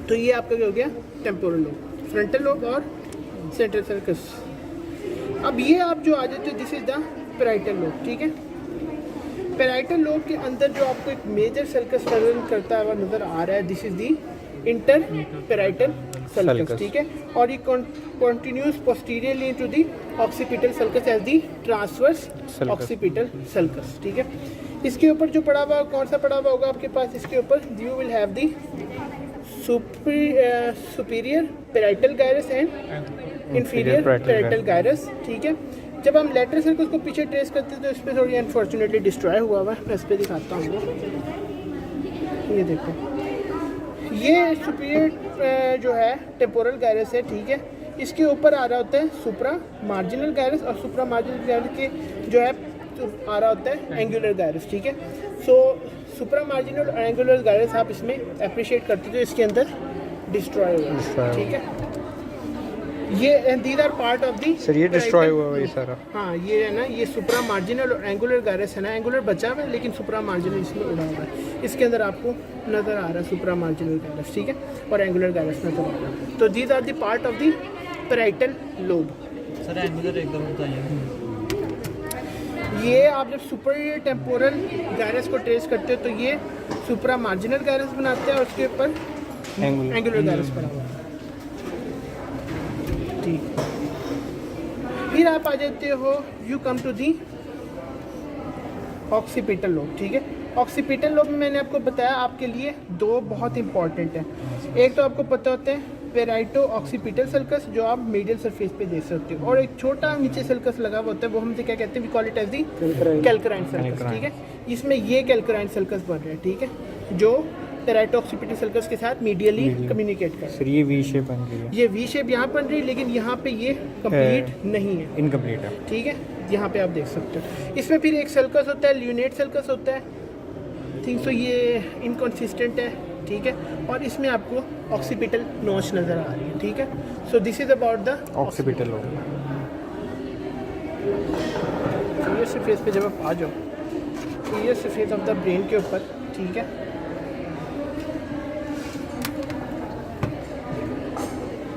तो ये आपका क्या हो गया, टेम्पोरल लोब, फ्रंटल लोब और सेंट्रल सर्कस। अब ये आप जो आ जाते हो, this is the parietal lobe, ठीक है। पैराइटल लोब के अंदर जो आपको एक मेजर सर्कस प्रेजेंट करता हुआ नज़र आ रहा है, this is the interparietal sulcus, ठीक है। और ये continues posteriorly into the occipital sulcus as the transverse occipital sulcus, ठीक है। इसके ऊपर जो पड़ा हुआ, कौन सा पड़ा हुआ होगा आपके पास, इसके ऊपर you will have the superior parietal gyrus and inferior parietal gyrus, ठीक है। जब हम लैटरल सर्कस को पीछे ट्रेस करते हैं तो इस पर थोड़ी अनफॉर्चुनेटली डिस्ट्रॉय हुआ हुआ है, मैं इस पर दिखाता हूँ। ये देखो, ये सुपीरियर जो है टेम्पोरल गायरस है, ठीक है। इसके ऊपर आ रहा होता है सुप्रा मार्जिनल गायरस, और सुप्रा मार्जिनल गायरस के जो है आ रहा होता है एंगुलर गायरस, ठीक है। सो सुप्रा मार्जिनल और एंगुलर गायरस आप इसमें अप्रिशिएट करते हो, इसके अंदर डिस्ट्रॉय हुआ, ठीक है। ये these are part of the, sir ये डिस्ट्रॉय हुआ है ये सारा, हाँ ये है ना, ये सुप्रा मार्जिनल और एंगुलर गायरस है ना, एंगुलर बचा हुआ है लेकिन सुप्रा मार्जिनल इसमें उड़ा हुआ है। इसके अंदर आपको नज़र आ रहा है सुप्रा मार्जिनल गायरस, ठीक है, और एंगुलर गायरस नज़र आ रहा है। तो these are the part of the parietal lobe. Sir angular एकदम बताइए। ये आप जब सुपीरियर टेम्पोरल गायरस को ट्रेस करते हो तो ये सुप्रा मार्जिनल गायरस बनाते हैं और उसके ऊपर एंगुलर गायरस पड़ा हुआ है, ठीक। फिर आप आ जाते हो, you come to the occipital lobe, ठीक है। ऑक्सीपिटल लोब में मैंने आपको बताया आपके लिए 2 बहुत इंपॉर्टेंट है। एक तो आपको पता होता है पेराइटो ऑक्सीपिटल सर्कस, जो आप मीडियल सरफेस पे देख सकते हो, और एक छोटा नीचे सर्कस लगा हुआ होता है, वो हमसे क्या कहते हैं, we call it as the calcarine sulcus, ठीक है। इसमें ये कैल्कराइन सर्कस बन रहा है, ठीक है, जो पेराइटो ऑक्सीपिटल सर्कस के साथ मीडियली कम्युनिकेट कर। सर ये वी शेप बन रही है, ये वी शेप यहाँ बन रही है, लेकिन यहाँ पे ये कंप्लीट नहीं है, इनकम्प्लीट है, ठीक है। यहाँ पे आप देख सकते हो, इसमें फिर एक सर्कस होता है, ल्यूनेट सर्कस होता है, थिंक सो ये इनकॉन्सिस्टेंट है, ठीक है। और इसमें आपको ऑक्सीपिटल नोच नज़र आ रही है, ठीक है। So this is about the occipital lobe. Interior surface पे जब आप आ जाओ, interior surface of the brain के ऊपर, ठीक है।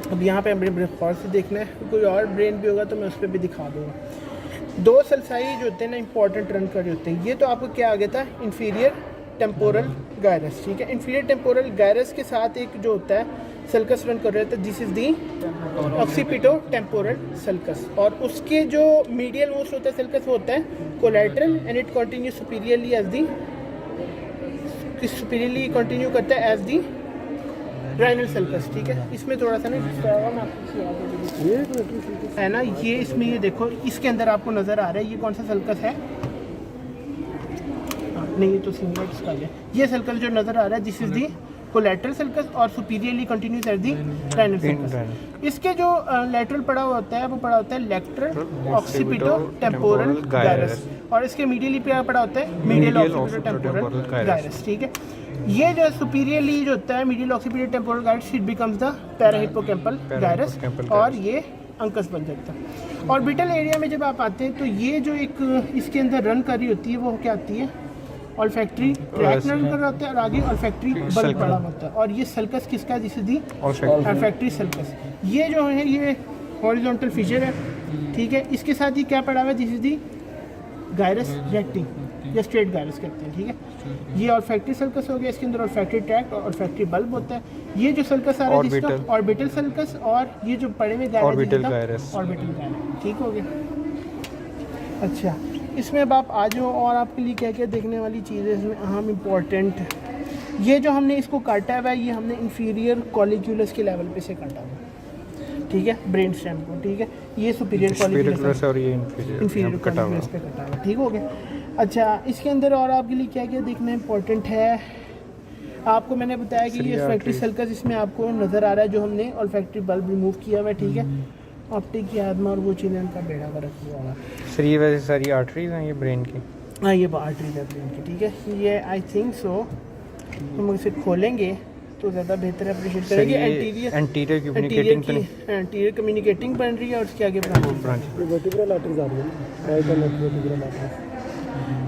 अब यहाँ पे हमें बड़े गौर से देखना है, कोई और ब्रेन भी होगा तो मैं उस पर भी दिखा दूँगा। 2 सल्साई जो होते हैं ना, इंपॉर्टेंट रन कर रहे होते हैं। ये तो आपको क्या आ गया था, इन्फीरियर टेम्पोरल गायरस, ठीक है। इन्फीरियर टेम्पोरल गायरस के साथ एक जो होता है सर्कस रन कर रहे थे, this is the occipito temporal circus, और उसके जो मीडियल मोस्ट होता है सर्कस वो होता है collateral, and it continue superiorly as the, superiorly continue करता है एज दी राइनल सर्कस, ठीक है। इसमें थोड़ा सा ना है ना, ये इसमें ये देखो, इसके अंदर आपको नज़र आ रहा है, ये कौन सा सर्कस है, नहीं ये तो सिंगलेट्स का है। ये सर्कल जो नज़र आ रहा है, this is the collateral sulcus, और superiorly continues at the rhinal sulcus. इसके जो लैटरल पड़ा हुआ होता है वो पड़ा होता है लेक्टरल ऑक्सीपिटो टेम्पोरल गायरस, और इसके मीडियली पे पड़ा होता है मीडियल ऑक्सीपिटो टेम्पोरल गायरस, ठीक है। ये जो सुपीरियरली जो होता है medial occipital temporal gyrus, it becomes the parahippocampal gyrus, और ये अंकस बन जाता है। ऑर्बिटल एरिया में जब आप आते हैं तो ये जो एक इसके अंदर रन कर रही होती है वो क्या आती है, ऑल्फैक्टरी ट्रैक रन कर रहा होता है और आगे ऑल्फैक्टरी बल्ब पड़ा होता है। और ये सल्कस किसका है, this is the olfactory sulcus. ये जो है ये हॉरिजॉन्टल फीचर है, ठीक है। इसके साथ ही क्या पड़ा हुआ है, दिस इज दी गायरस रेक्टिंग या स्ट्रेट गायरस कहते हैं, ठीक है। ये ऑल्फैक्टरी सल्कस हो गया, इसके अंदर ऑल्फैक्टरी ट्रैक्ट और ऑल्फैक्टरी बल्ब होता है। ये जो सल्कस आ रहा है जिसका ऑर्बिटल सल्कस, और ये जो पड़े हुए ऑर्बिटल गायरस, ऑर्बिटल गायरस, ठीक हो गया। अच्छा, इसमें अब आप आ जाओ और आपके लिए क्या क्या देखने वाली चीज़ें इसमें अहम इम्पोर्टेंट। ये जो हमने इसको काटा हुआ है ये हमने इंफीरियर कॉलिक्यूलस के लेवल पे से काटा हुआ है, ठीक है, ब्रेन स्टेम को, ठीक है। ये सुपीरियर कॉलिक्यूलस और ये इंफीरियर कॉलिक्यूलस पे कटा हुआ है, ठीक हो गया। अच्छा, इसके अंदर और आपके लिए क्या क्या देखना इंपॉर्टेंट है, आपको मैंने बताया कि ये ऑल्फैक्टरी सल्कस इसमें आपको नज़र आ रहा है जो हमने ऑल्फैक्टरी बल्ब रिमूव किया हुआ है, ठीक है। ऑप्टिक की आदमा और वो चीज़ें उनका बेड़ा गर्क हुआ है। सर ये वैसे सारी आर्टरीज हैं ये ब्रेन की? हाँ, ये आर्टरीज है ब्रेन की, ठीक है। ये आई थिंक सो हम इसे खोलेंगे तो ज़्यादा बेहतर अप्रिशिएट करेंगे। एंटीरियर कम्युनिकेटिंग बन रही है और उसके आगे ब्रांच वर्टिब्रल आर्टरीज आ रही है ना, right and left vertebral arteries.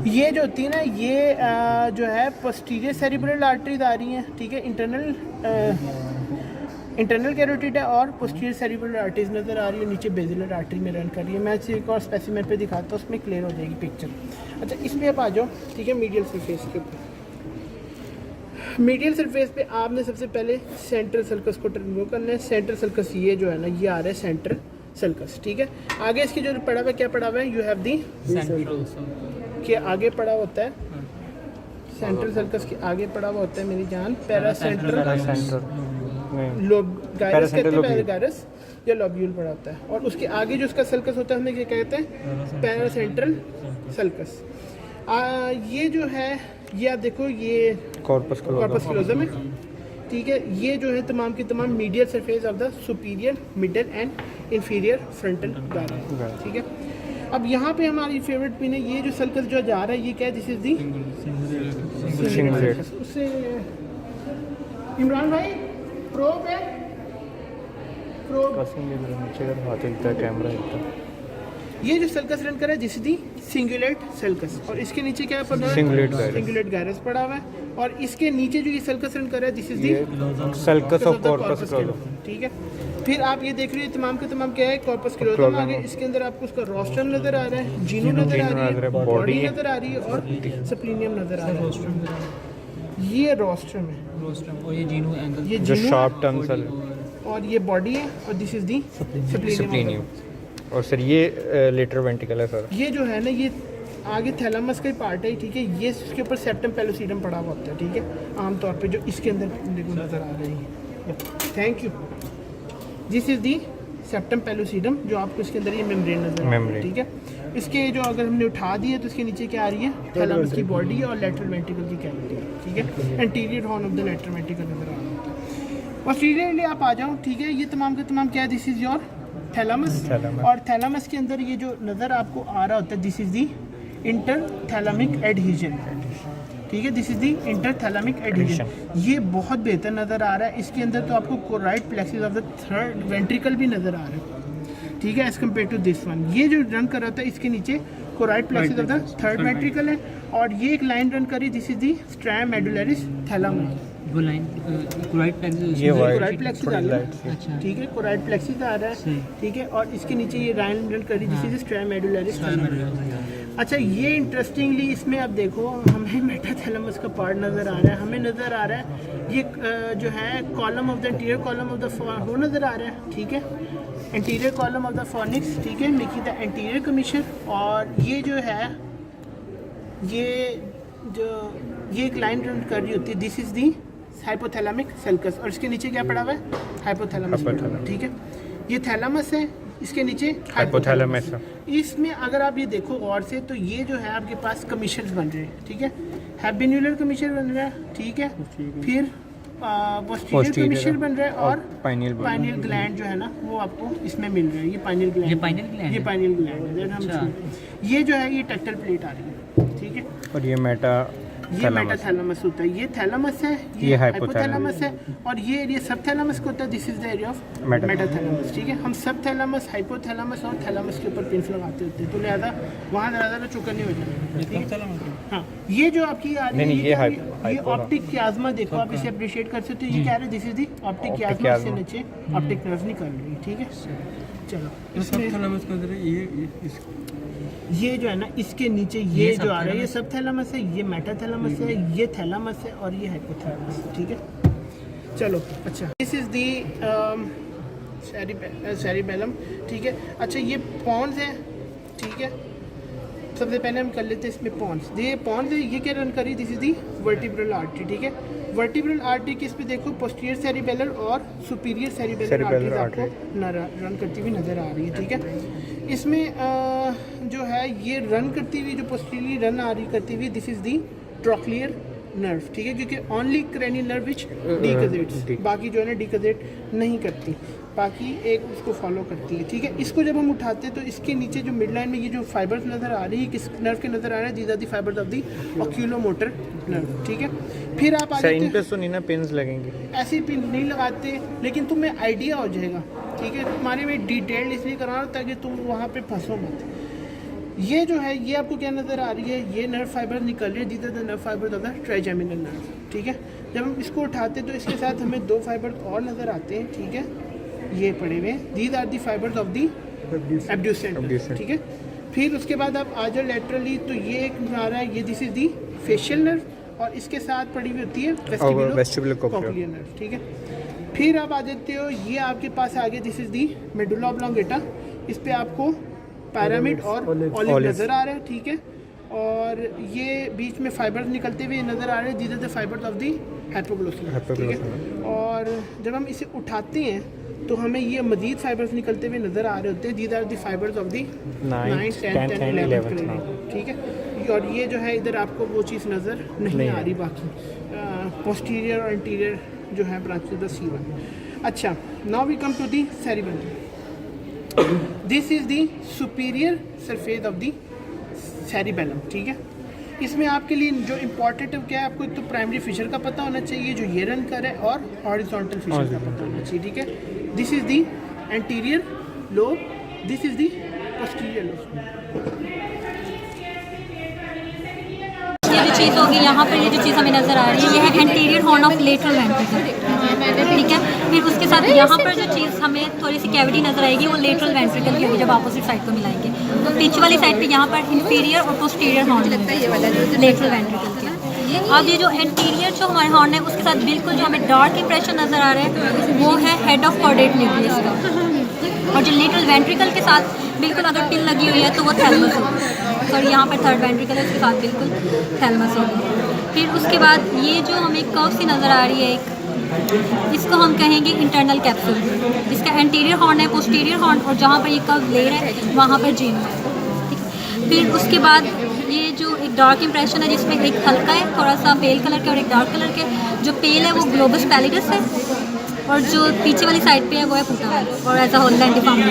ये जो होती है ना ये जो है पोस्टीरियर सेरिब्रल आर्टरीज आ रही हैं, ठीक है। इंटरनल कैरोटिड है और पोस्टीरियर सेरिब्रल आर्टरीज नज़र आ रही है, नीचे बेसिलर आर्टरी में रन कर रही है। मैं इसे एक और स्पेसिमेन पे दिखाता हूँ, उसमें क्लियर हो जाएगी पिक्चर। अच्छा, इसमें आप आ जाओ, ठीक है, मीडियल सरफेस के ऊपर। मीडियल सरफेस पे आपने सबसे पहले सेंट्रल सल्कस को रिमूव करना है। सेंट्रल सल्कस ये जो है ना ये आ रहा है सेंट्रल सल्कस, ठीक है। आगे इसकी जो पड़ा हुआ है, क्या पड़ा हुआ है, यू हैव दी के आगे पड़ा होता है सेंट्रल सल्कस के आगे पड़ा हुआ होता है मेरी जान पैरासेंट्रल गायरस कहते हैं, गायरस या लोब्यूल पड़ा होता है। और उसके आगे जो उसका सल्कस होता है हमें क्या कहते हैं, पैरासेंट्रल सल्कस। ये जो है ये आप देखो ये कॉर्पस क्लोजम है, ठीक है। ये जो है तमाम की तमाम medial surface of the superior, middle and inferior frontal gyrus, ठीक है। अब यहाँ पे हमारी फेवरेट पिन है, ये जो सल्कस जो जा रहा है ये क्या है, दिस इज दी सिंगुलेट। उससे इमरान भाई प्रोब है, प्रोब कैमरा ये जो सल्कस रन कर रहा है this is the cingulate sulcus. और इसके नीचे क्या पड़ रहा है, सिंगुलेट गायरस पड़ा हुआ है। और इसके नीचे जो ये सल्कस रन कर रहा है this is the sulcus of corpus callosum, ठीक है। फिर आप ये देख रहे हैं तमाम के तमाम क्या है, कॉर्पस क्लोजम आगे, इसके अंदर आपको उसका रोस्ट्रम नजर आ रहा है, जीनो नजर आ रही है, बॉडी नजर आ रही है और स्प्लीनियम नजर आ रहा है। ये रोस्ट्रम है और ये जीनो एंगल, ये जो जीनो शार्प टंसल, और ये बॉडी है और दिस इज दी स्प्लीनियम। और सर ये लेटर वेंट्रिकल है सर, ये जो है ना ये आगे थैलामस का ही पार्ट है, ठीक है। ये इसके ऊपर सेप्टम पेलोसीडम पड़ा हुआ होता है, ठीक है, आमतौर पे जो इसके अंदर देखो नज़र आ रही है। Thank you. This is the septum pellucidum जो आपको इसके अंदर ये मेम्ब्रेन नजर आ रही है, ठीक है। इसके जो अगर हमने उठा दिए तो इसके नीचे क्या आ रही है, थैलामस की बॉडी और लेटरल वेंट्रिकल की कैविटी, ठीक है। Anterior horn of the lateral ventricle नजर आ रहा है। पोस्टीरियरली आप आ जाओ, ठीक है। ये तमाम के तमाम क्या है, दिस इज़ योर थैलामस। और थैलामस के अंदर ये जो नज़र आपको आ रहा होता है this is the interthalamic adhesion, ठीक है। This is the interthalamic adhesion. ये बहुत बेहतर नज़र आ रहा है। इसके अंदर तो आपको choroid plexus of the third ventricle भी नज़र आ रहा है, ठीक है, as compare to this one. ये जो रन कर रहा था इसके नीचे choroid plexus of the third ventricle है। और ये एक लाइन रन करी, this is the stria medullaris thalamus. वो लाइन कोराइड प्लेक्सिस, ये कोराइड प्लेक्सिस आ रहा है, अच्छा, ठीक है, कोराइड प्लेक्सिस आ रहा है, ठीक है। और इसके नीचे ये लाइन रन करी, दिस इज स्ट्रैम मेडुलरिस थैलामस। अच्छा, ये इंटरेस्टिंगली इसमें आप देखो हमें मेटाथैलेमस का पार्ट नज़र आ रहा है, हमें नज़र आ रहा है ये जो है column of the interior column of the वो नज़र आ रहा है, ठीक है, interior column of the fornix, ठीक है, मेकिंग द इंटीरियर कमीशन। और ये जो है ये एक लाइन रन कर रही होती है, this is the hypothalamic sulcus. और इसके नीचे क्या पड़ा हुआ है, हाइपोथैलेमस, ठीक है। ये थैलेमस है, इसके नीचे हाइपोथैलेमस है। इसमें अगर आप ये देखो गौर से तो ये जो है आपके पास कमीशन बन रहे हैं, ठीक है, हैबिन्यूलर कमीशन बन रहा है, ठीक है। फिर पोस्टीरियर कमीशन बन रहा है और पाइनियल ग्लैंड जो है ना वो आपको इसमें मिल रहा है। ये पाइनियल ग्लैंड, ये पाइनियल ग्लैंड, ये पाइनियल ग्लैंड है। ये जो है ये टैक्टाइल प्लेट आ रही है, ठीक है। और ये मेटा ये Thalamus. मेटाथैलेमस होता है, ये थैलेमस है, ये ये hypothalamus हाइपोथैलेमस है, और ये एरिया सबथैलेमस का होता है। This is the area of metathalamus, ठीक है। हम सबथैलेमस, हाइपोथैलेमस और थैलेमस के ऊपर पिंस लगाते होते हैं, तो लिहाजा वहाँ ज़्यादा चुका नहीं हो जाएगा। हाँ, ये जो आपकी आ रही है, नहीं, ये ऑप्टिक कियाज़मा, देखो आप इसे अप्रिशिएट कर सकते हो। ये क्या है, दिस इज दी ऑप्टिक कियाज़मा, इससे नीचे ऑप्टिक नर्व निकल रही है, ठीक है। चलो, इसमें ये जो है ना, इसके नीचे ये जो आ रहा है, ये सब थैलेमस है, ये मेटाथैलेमस है, ये थैलेमस है और ये हाइपोथैलेमस, ठीक है। चलो, अच्छा, दिस इज दी सेरिबेलम, ठीक है। अच्छा, ये पॉन्स है, ठीक है। सबसे पहले हम कर लेते हैं इसमें पॉन्स। ये पॉन्स है, ये क्या रन करी, this is the vertebral artery, ठीक है। वर्टिब्रल आर्टरी किस पे देखो, पोस्टीरियर सेरिबेलर और सुपीरियर सेरिबेलर आर्टरीज आपको रन करती हुई नज़र आ रही है, ठीक है। इसमें जो है ये रन करती हुई, जो पोस्टीरियरली रन आ रही करती हुई, this is the trochlear nerve, ठीक है, क्योंकि ओनली क्रेनियल नर्व विच डिकजेट्स, बाकी जो है ना डिकजेट नहीं करती, बाकी एक उसको फॉलो करती है, ठीक है। इसको जब हम उठाते हैं तो इसके नीचे जो मिड लाइन में ये जो फाइबर्स नज़र आ रही है, किस नर्व के नज़र आ रहे हैं, these are the fibres of the oculomotor nerve, ठीक है। फिर आप आ इन पे तो नहीं ना पिन्स लगेंगे, ऐसे पिन नहीं लगाते, लेकिन तुम्हें आइडिया हो जाएगा, ठीक है। तुम्हारे में डिटेल्ड इसलिए करा रहा हूं ताकि तुम वहाँ पे फंसो मत। ये जो है, ये आपको क्या नज़र आ रही है, ये नर्व फाइबर निकल रही है, these are the nerve fibre of the trigeminal nerve, ठीक है। जब हम इसको उठाते तो इसके साथ हमें दो फाइबर और नज़र आते हैं, ठीक है, ये पड़े हुए, these are the fibres of the abducent, ठीक है। फिर उसके बाद आप आ जाओ लेटरली, तो ये एक आ रहा है, ये this is the facial nerve, और इसके साथ पड़ी हुई होती है वेस्टिबुलोकोक्लियर नर्व, ठीक है। फिर आप आ जाते हो, ये आपके पास आगे, this is the medulla oblongata, इस पे आपको पैरामिड और ऑलिव नज़र आ रहा है, ठीक है। और ये बीच में फाइबर्स निकलते हुए नज़र आ रहे हैं, these are the fibres of the hypoglossus, ठीक है। और जब हम इसे उठाते हैं तो हमें ये मजीद फाइबर्स निकलते हुए नज़र आ रहे होते हैं, these are the fibres of the 9th, 10th and 11th, ठीक है। और ये जो है इधर आपको वो चीज़ नज़र नहीं आ रही, बाकी पोस्टीरियर और इंटीरियर जो है ब्रांचेस द C1। अच्छा, now we come to the cerebellum. This is the superior surface of the cerebellum, ठीक है। इसमें आपके लिए जो इम्पोर्टेंट क्या है, आपको एक तो प्राइमरी फिशर का पता होना चाहिए जो ये रन करे, और हॉरिजॉन्टल फिशर का पता होना चाहिए, ठीक है। This is the anterior lobe, this is the posterior lobe. ये जो चीज़ होगी यहाँ पर, ये जो चीज़ हमें नज़र आ रही है, ये है anterior horn of lateral ventricle, ठीक है। फिर उसके साथ यहाँ पर जो चीज़ हमें थोड़ी सी कैविटी नज़र आएगी, वो लेटरल वेंट्रिकल की होगी जब अपोजिट साइड को मिलाएंगे। तो पीछे वाली साइड पे यहाँ पर इंफीरियर और पोस्टीरियर हॉर्न लगता है, ये वाला लेटरल वेंट्रिकल के। अब ये जो एंटीरियर जो हमारे हॉर्न है, उसके साथ बिल्कुल जो हमें डार्क इंप्रेशन नज़र आ रहा है, वो है हेड ऑफ कॉर्डेट न्यूक्लियस का। और जो लेटरल वेंट्रिकल के साथ बिल्कुल अगर पिन लगी हुई है तो वो थैलमस होगी, और यहाँ पर थर्ड वेंट्रिकल है, उसके साथ बिल्कुल थैलमस होगी। फिर उसके बाद ये जो हमें कर्व सी नज़र आ रही है एक, इसको हम कहेंगे इंटरनल कैप्सूल। इसका एंटीरियर हॉर्न है, पोस्टीरियर हॉर्न, और जहाँ पर ये कर्व ले रहा है वहाँ पर जीन है, ठीक है। फिर उसके बाद ये जो एक डार्क इंप्रेशन है, जिसमें एक हल्का है थोड़ा सा पेल कलर के और एक डार्क कलर के। जो पेल है वो ग्लोबस पैलिडस है, और जो पीछे वाली साइड पे है वो है पुटा है, और एज अ होल लैंडिफार्म।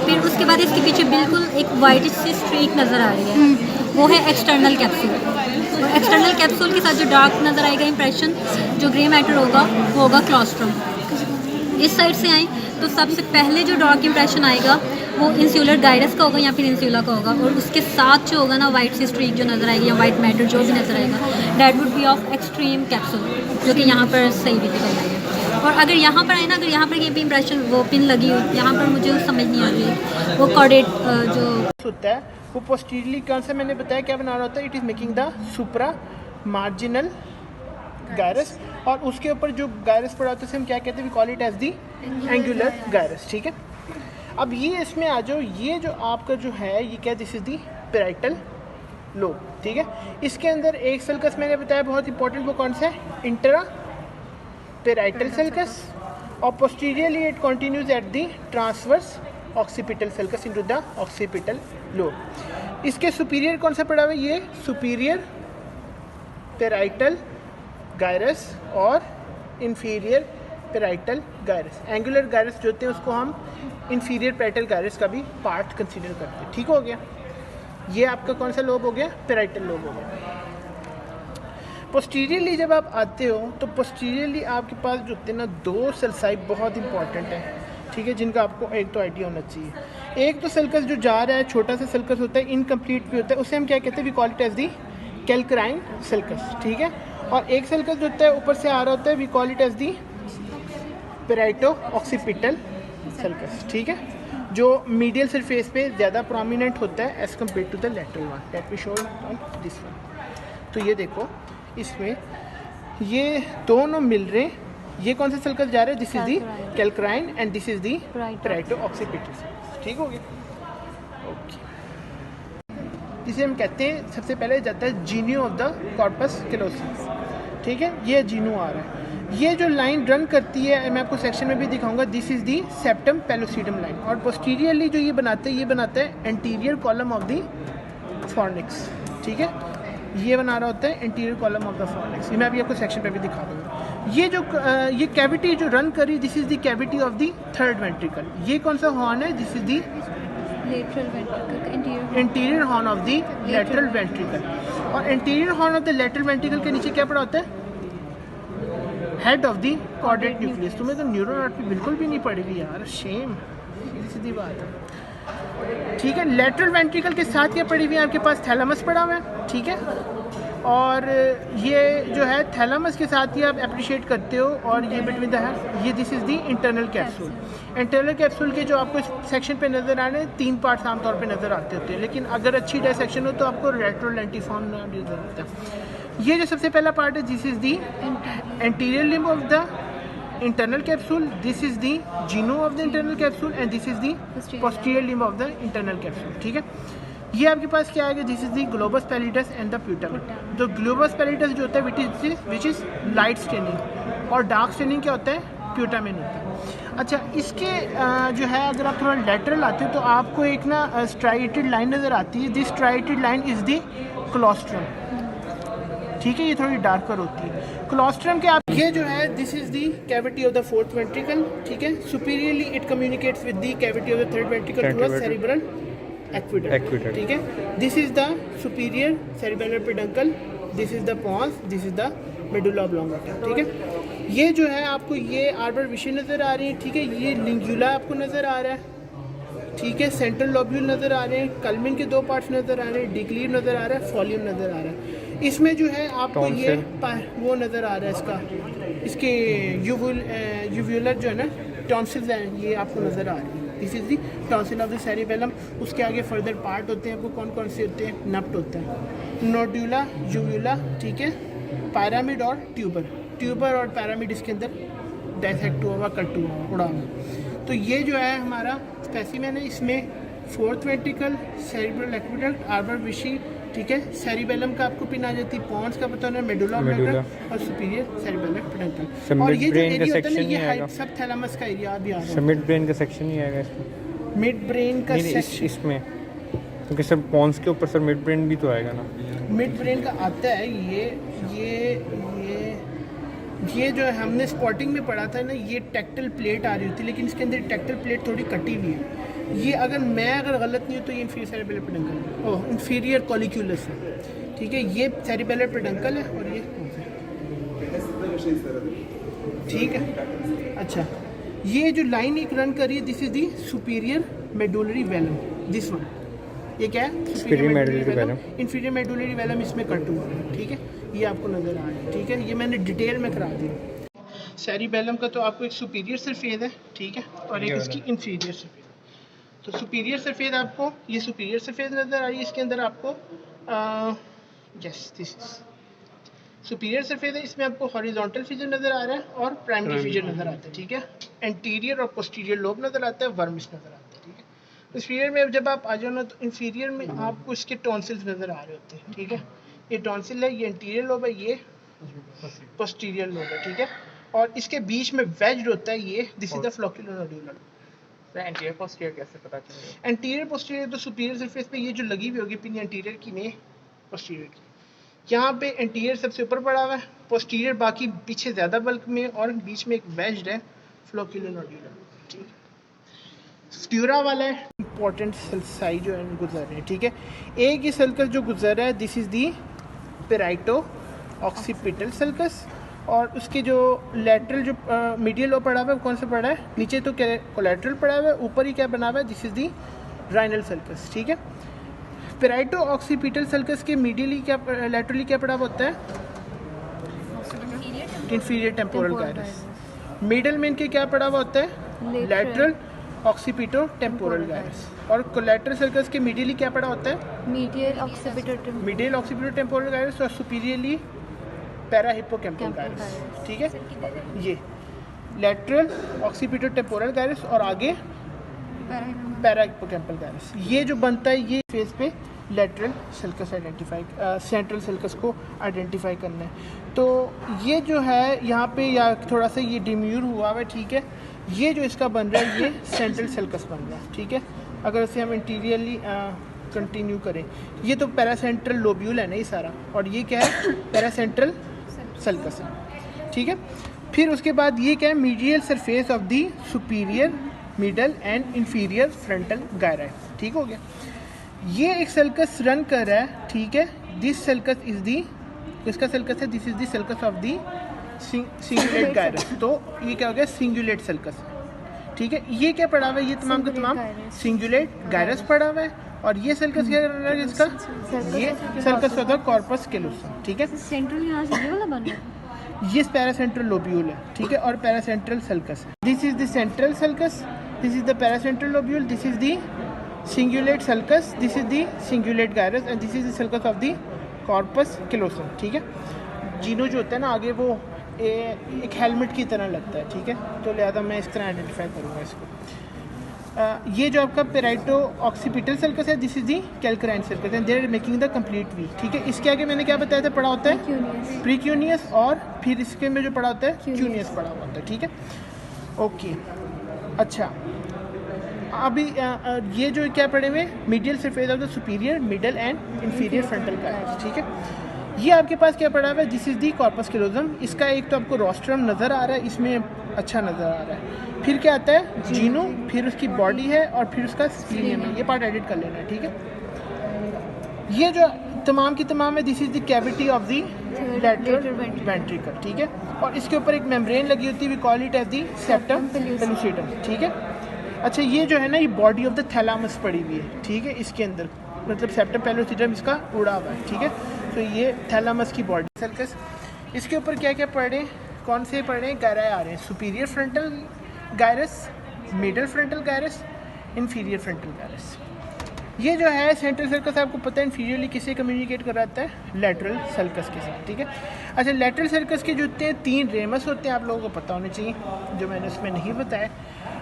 फिर उसके बाद इसके पीछे बिल्कुल एक वाइट सी स्ट्रीक नज़र आ रही है, वो है एक्सटर्नल कैप्सूल। और एक्सटर्नल कैप्सूल के साथ जो डार्क नज़र आएगा इंप्रेशन, जो ग्रे मैटर होगा, वो होगा क्लॉस्ट्रम। इस साइड से आए तो सबसे पहले जो डार्क इंप्रेशन आएगा वो इंसुलर गाइरस का होगा या फिर इंसुला का होगा, और उसके साथ जो होगा ना वाइट सी स्ट्रीक जो नज़र आएगी, या वाइट मैटर जो भी नज़र आएगा, that would be of extreme capsule, जो कि यहाँ पर सही विजिबल है। और अगर यहाँ पर आए ना, अगर यहाँ पर ये भी इंप्रेशन वो पिन लगी हो, यहाँ पर मुझे समझ नहीं आ रही, वो कॉर्डेट जो होता है वो पोस्टीरियरली कौन सा मैंने बताया क्या बना रहा होता है, it is making the supra marginal gyrus, और उसके ऊपर जो गायरस पड़ा होता है हम क्या कहते हैं, we call it as the angular gyrus, ठीक है। अब ये इसमें आ जाओ, ये जो आपका जो है ये क्या, this is the parietal lobe, ठीक है। इसके अंदर एक सल्कस मैंने बताया बहुत इंपॉर्टेंट, वो कौन सा है, इंट्रा पैराइटल सल्कस, और posteriorly it continues at the transverse occipital sulcus into the occipital lobe. इसके सुपीरियर कौन सा पड़ा हुआ है, ये सुपीरियर पैराइटल गायरस और inferior parietal gyrus. Angular gyrus जो होते हैं उसको हम इंफीरियर पैराइटल गायरस का भी पार्ट कंसीडर करते हैं, ठीक हो गया। ये आपका कौन सा लोब हो गया, पैराइटल लोब हो गया। पोस्टीरियरली जब आप आते हो तो पोस्टीरियरली आपके पास जो होते हैं ना, दो सेल्साई बहुत इंपॉर्टेंट है, ठीक है, जिनका आपको एक तो आइडिया होना चाहिए। एक तो सल्कस जो जा रहा है, छोटा सा सल्कस होता है, इनकम्प्लीट भी होता है, उसे हम क्या कहते हैं, we call it as the calcarine sulcus, ठीक है। और एक सल्कस जो होता है ऊपर से आ रहा होता है, we call it as the parieto occipital sulcus, ठीक है, जो मीडियल सरफेस पे ज़्यादा प्रोमिनेंट होता है as compare to the lateral one. Let me show on this one. तो ये देखो, इसमें ये दोनों मिल रहे हैं। ये कौन सा सल्कस जा रहा है? This is the calcarine and this is the parieto occipital. ठीक हो गया, ओके। इसे हम कहते हैं, सबसे पहले जाता है जीन्यू ऑफ द कॉर्पस कैलोसिस, ठीक है, ये जीन्यू आ रहा है। ये जो लाइन रन करती है, मैं आपको सेक्शन में भी दिखाऊंगा, this is the septum pellucidum line. और पोस्टीरियरली जो ये बनाते हैं, ये बनाता है anterior column of the fornix, ठीक है, ये बना रहा होता है anterior column of the fornix. ये मैं अभी आपको सेक्शन पे भी दिखा दूँगा। ये जो ये कैविटी जो रन करी, this is the cavity of the third ventricle. ये कौन सा हॉर्न है? This is the lateral ventricle, anterior horn of the lateral ventricle. और anterior horn of the lateral ventricle के नीचे क्या पड़ा होता है? Head of the caudate nucleus. तुम्हें तो न्यूरोनॉटमी बिल्कुल भी नहीं पड़ेगी यार, शेम, सीधी सीधी बात है, ठीक है। लेटरल वेंट्रिकल के साथ क्या पड़ी हुई है आपके पास? थैलेमस पड़ा हुआ है, ठीक है। और ये जो है थैलेमस के साथ ही आप अप्रिशिएट करते हो। और ये बिटवीन द है, ये this is the internal capsule. Internal capsule के जो आपको सेक्शन पे नज़र आ रहे हैं, 3 पार्ट्स आमतौर पे नज़र आते होते हैं, लेकिन अगर अच्छी डायसेक्शन हो तो आपको रेट्रोलेंटिफॉर्म नज़र आता है। ये जो सबसे पहला पार्ट है, this is the anterior limb of the internal capsule, this is the genu of the internal capsule and this is the posterior limb of the internal capsule, ठीक है। ये आपके पास क्या आएगा? This is the globus pallidus and the putamen. तो globus pallidus जो होता है विच इज़ लाइट स्टेनिंग, और डार्क स्टेनिंग क्या होता है? प्यूटामिन होता है। अच्छा, इसके जो है, अगर आप थोड़ा लेटरल आते हो तो आपको एक ना स्ट्राइटेड लाइन नज़र आती है। This striated line is the claustrum, ठीक है, ये थोड़ी डार्कर होती है। क्लोस्ट्रम के आप, ये जो है, this is the cavity of the fourth ventricle, ठीक है। Superiorly it communicates with the cavity of the third ventricle through a cerebral aqueduct, ठीक है। This is the superior cerebellar peduncle, this is the pons, this is the medulla oblongata, ठीक है। ये जो है आपको ये आर्बर विशे नज़र आ रही है, ठीक है। ये लिंगुला आपको नज़र आ रहा है, ठीक है। सेंट्रल लोब्यूल नज़र आ रहे हैं, कल्मिन के 2 पार्ट्स नज़र आ रहे हैं, डिक्लीव नज़र आ रहा है, फॉलियम नज़र आ रहा है। इसमें जो है आपको ये वो नज़र आ रहा है, इसका, इसके यूवुलर जो है ना टॉन्सिल्स हैं, ये आपको नज़र आ रही है। This is the tonsil of the cerebellum. उसके आगे फर्दर पार्ट होते हैं, आपको कौन कौन से होते हैं? नप्ट होता है, नोड्यूला, यूवुला, ठीक है, पैरामिड और ट्यूबर। ट्यूबर और पैरामिड इसके अंदर डाइसेक्ट हुआ हुआ, कट हुआ हुआ, उड़ा हुआ। तो ये जो है हमारा स्पेसिमेन है। इसमें fourth ventricle, cerebral aqueduct, arbor विशी, ठीक है। सेरिबेलम का आपको पिन आ जाती है, पॉन्स का पता होना, मेडुला ऑब्लोंगेटा और सुपीरियर सेरिबेलर पेडंकल। और ये जो एरिया होता है ना, ये हाइप सब थैलेमस का एरिया भी आ रहा है। मिड ब्रेन का सेक्शन नहीं आएगा इसमें? मिड ब्रेन का सेक्शन इसमें, क्योंकि सर पॉन्स के ऊपर सर मिड ब्रेन भी तो आएगा ना। मिड ब्रेन का आता है। ये जो है हमने स्पॉटिंग में पढ़ा था ना, ये टेक्टल प्लेट आ रही होती है, लेकिन इसके अंदर टेक्टल प्लेट थोड़ी कटी हुई है। ये अगर गलत नहीं हो तो ये इंफीरियर सेरिबेलर पेडंकल, ओह इंफीरियर कॉलिक्यूलस है, ठीक है। ये सेरिबेलर पेडंकल है और ये, ठीक है। अच्छा, ये जो लाइन एक रन करी है, this is the superior medullary velum, this one. ये क्या है? Superior medullary velum. Inferior medullary velum इसमें कट हुआ है, ठीक है, ये आपको नज़र आ रहा है, ठीक है। ये मैंने डिटेल में करा दिया। सेरिबेलम का तो आपको एक सुपीरियर सरफेस है, ठीक है, और एक इसकी इंफीरियर सरफेस। तो सुपीरियर सरफेस आपको, ये सुपीरियर सरफेस नज़र आ रही है, इसके अंदर आपको yes, this is superior surface है। इसमें आपको हॉरिजॉन्टल फीचर नज़र आ रहा है और प्राइमरी फीचर नज़र आता है, ठीक है। एंटीरियर और पोस्टीरियर लोब नज़र आता है, वर्मिस नज़र आता है, ठीक है। इंफीरियर में जब आप आ जाओ ना, तो इंफीरियर में आपको इसके टॉन्सिल्स नज़र आ रहे होते हैं, ठीक है। ये टॉन्सिल है, ये एंटीरियर लोब है, ये पोस्टीरियर लोब है, ठीक है। और इसके बीच में वेज्ड होता है ये, this is the floccular nodular. Anterior posterior कैसे पता चलेगा? एंटीरियर पोस्टीरियर तो सुपीरियर सरफेस पे ये जो लगी हुई होगी पिन, एंटीरियर की नहीं, पोस्टीरियर की। यहाँ पे एंटीरियर सबसे ऊपर पड़ा हुआ है, पोस्टीरियर बाकी पीछे ज़्यादा बल्क में, और बीच में एक वेज्ड है फ्लोक्यूलर नोड्यूलर, ठीक है। स्ट्यूरा वाला है, इंपॉर्टेंट सेल्साई जो है गुजर रहे हैं, ठीक है। एक ही सल्कस जो गुजर रहा है, this is the parieto occipital sulcus, और उसके जो लेटरल जो मीडियल लो पड़ा हुआ है वो कौन सा पड़ा है, नीचे तो क्या कोलेट्रल पड़ा हुआ है, ऊपर ही क्या बना हुआ है, दिस इज़ दी राइनल सल्कस, ठीक है। पेराइटो ऑक्सीपिटल सल्कस के मीडियली क्या लेटरली क्या पड़ा हुआ होता है, इंफीरियर टेम्पोरल गायरस। मिडल में इनके क्या पड़ा हुआ होता है, लेटरल ऑक्सीपिटो टेम्पोरल गायरस। और कोलेट्रल सल्कस के मीडियली क्या पड़ा होता है, medial occipital medial occipito temporal gyrus, और सुपीरियरली पैरा हिप्पोकैम्पल गायरस, ठीक है। ये लेटरल ऑक्सीपिटो टेम्पोरल गायरस और आगे पैरा हिप्पोकैम्पल गायरस। ये जो बनता है ये फेस पे lateral sulcus identify, central sulcus को आइडेंटिफाई करना है। तो ये जो है यहाँ पे या थोड़ा सा ये डिम्यूर हुआ हुआ है, ठीक है। ये जो इसका बन रहा है ये सेंट्रल सल्कस बन रहा है, ठीक है। अगर इसे हम इंटीरियरली कंटिन्यू करें, ये तो पैरासेंट्रल लोब्यूल है ना ये सारा, और ये क्या है, पैरासेंट्रल सल्कस है, ठीक है। फिर उसके बाद ये क्या है, medial surface of the superior middle and inferior frontal gyri है, ठीक हो गया। ये एक सल्कस रन कर रहा है, ठीक है। दिस सल्कस इज दी, इसका सल्कस है, this is the sulcus of the cingulate gyrus. तो ये क्या हो गया, सिंगुलेट सल्कस, ठीक है। ये क्या पड़ा हुआ है, ये तमाम का तमाम सिंगुलेट गायरस पड़ा हुआ है। और ये सल्कस क्या कर रहा है, इसका ये सल्कस होता है कॉर्पस कैलोसम, ठीक है। सेंट्रल यहाँ से ये वाला बन रहा है, ये पैरासेंट्रल लोब्यूल है, ठीक है, और पैरासेंट्रल सल्कस है। This is the central sulcus, this is the paracentral lobule, this is the cingulate sulcus, this is the cingulate gyrus and this is the sulcus of the corpus callosum, ठीक है। जीनो जो होता है ना आगे वो एक हेलमेट की तरह लगता है, ठीक है। तो लिहाजा मैं इस तरह आइडेंटिफाई करूँगा इसको। ये जो आपका पेराइटो ऑक्सीपिटल सल्कस है, this is the calcarine sulcus and they are making the complete V, ठीक है। इसके आगे मैंने क्या बताया था, पड़ा होता है प्रीक्यूनियस, और फिर इसके में जो पड़ा होता है क्यूनियस पड़ा हुआ होता है, ठीक है। ओके, अच्छा, अभी ये जो क्या पड़े हुए, medial surface of the superior middle and inferior frontal gyrus, ठीक है। ये आपके पास क्या पड़ा हुआ है, this is the corpus callosum. इसका एक तो आपको रोस्ट्रम नज़र आ रहा है, इसमें अच्छा नज़र आ रहा है। फिर क्या आता है, जीनो, फिर उसकी बॉडी है, और फिर उसका स्प्लीनियम है। ये पार्ट एडिट कर लेना है, ठीक है। ये जो तमाम की तमाम है, this is the cavity of the lateral ventricle, ठीक है। और इसके ऊपर एक मेम्ब्रेन लगी होती है, we call it as the septum pellucidum, ठीक है। अच्छा, ये जो है ना, ये बॉडी ऑफ द थैलामस पड़ी हुई है, ठीक है। इसके अंदर मतलब सेप्टम पेलुसिडम इसका उड़ा हुआ है, ठीक है। तो ये थैलामस की बॉडी सल्कस। इसके ऊपर क्या क्या पढ़ रहे हैं, कौन से पढ़ रहे हैं, गायराए आ रहे हैं, superior frontal gyrus, middle frontal gyrus, inferior frontal gyrus. ये जो है सेंट्रल सल्कस, आपको पता है इंफीरियरली किससे कम्युनिकेट कर रहा है, लेटरल सल्कस के साथ, ठीक है। अच्छा, लेटरल सल्कस के जो होते हैं 3 रेमस होते हैं, आप लोगों को पता होने चाहिए, जो मैंने उसमें नहीं बताया।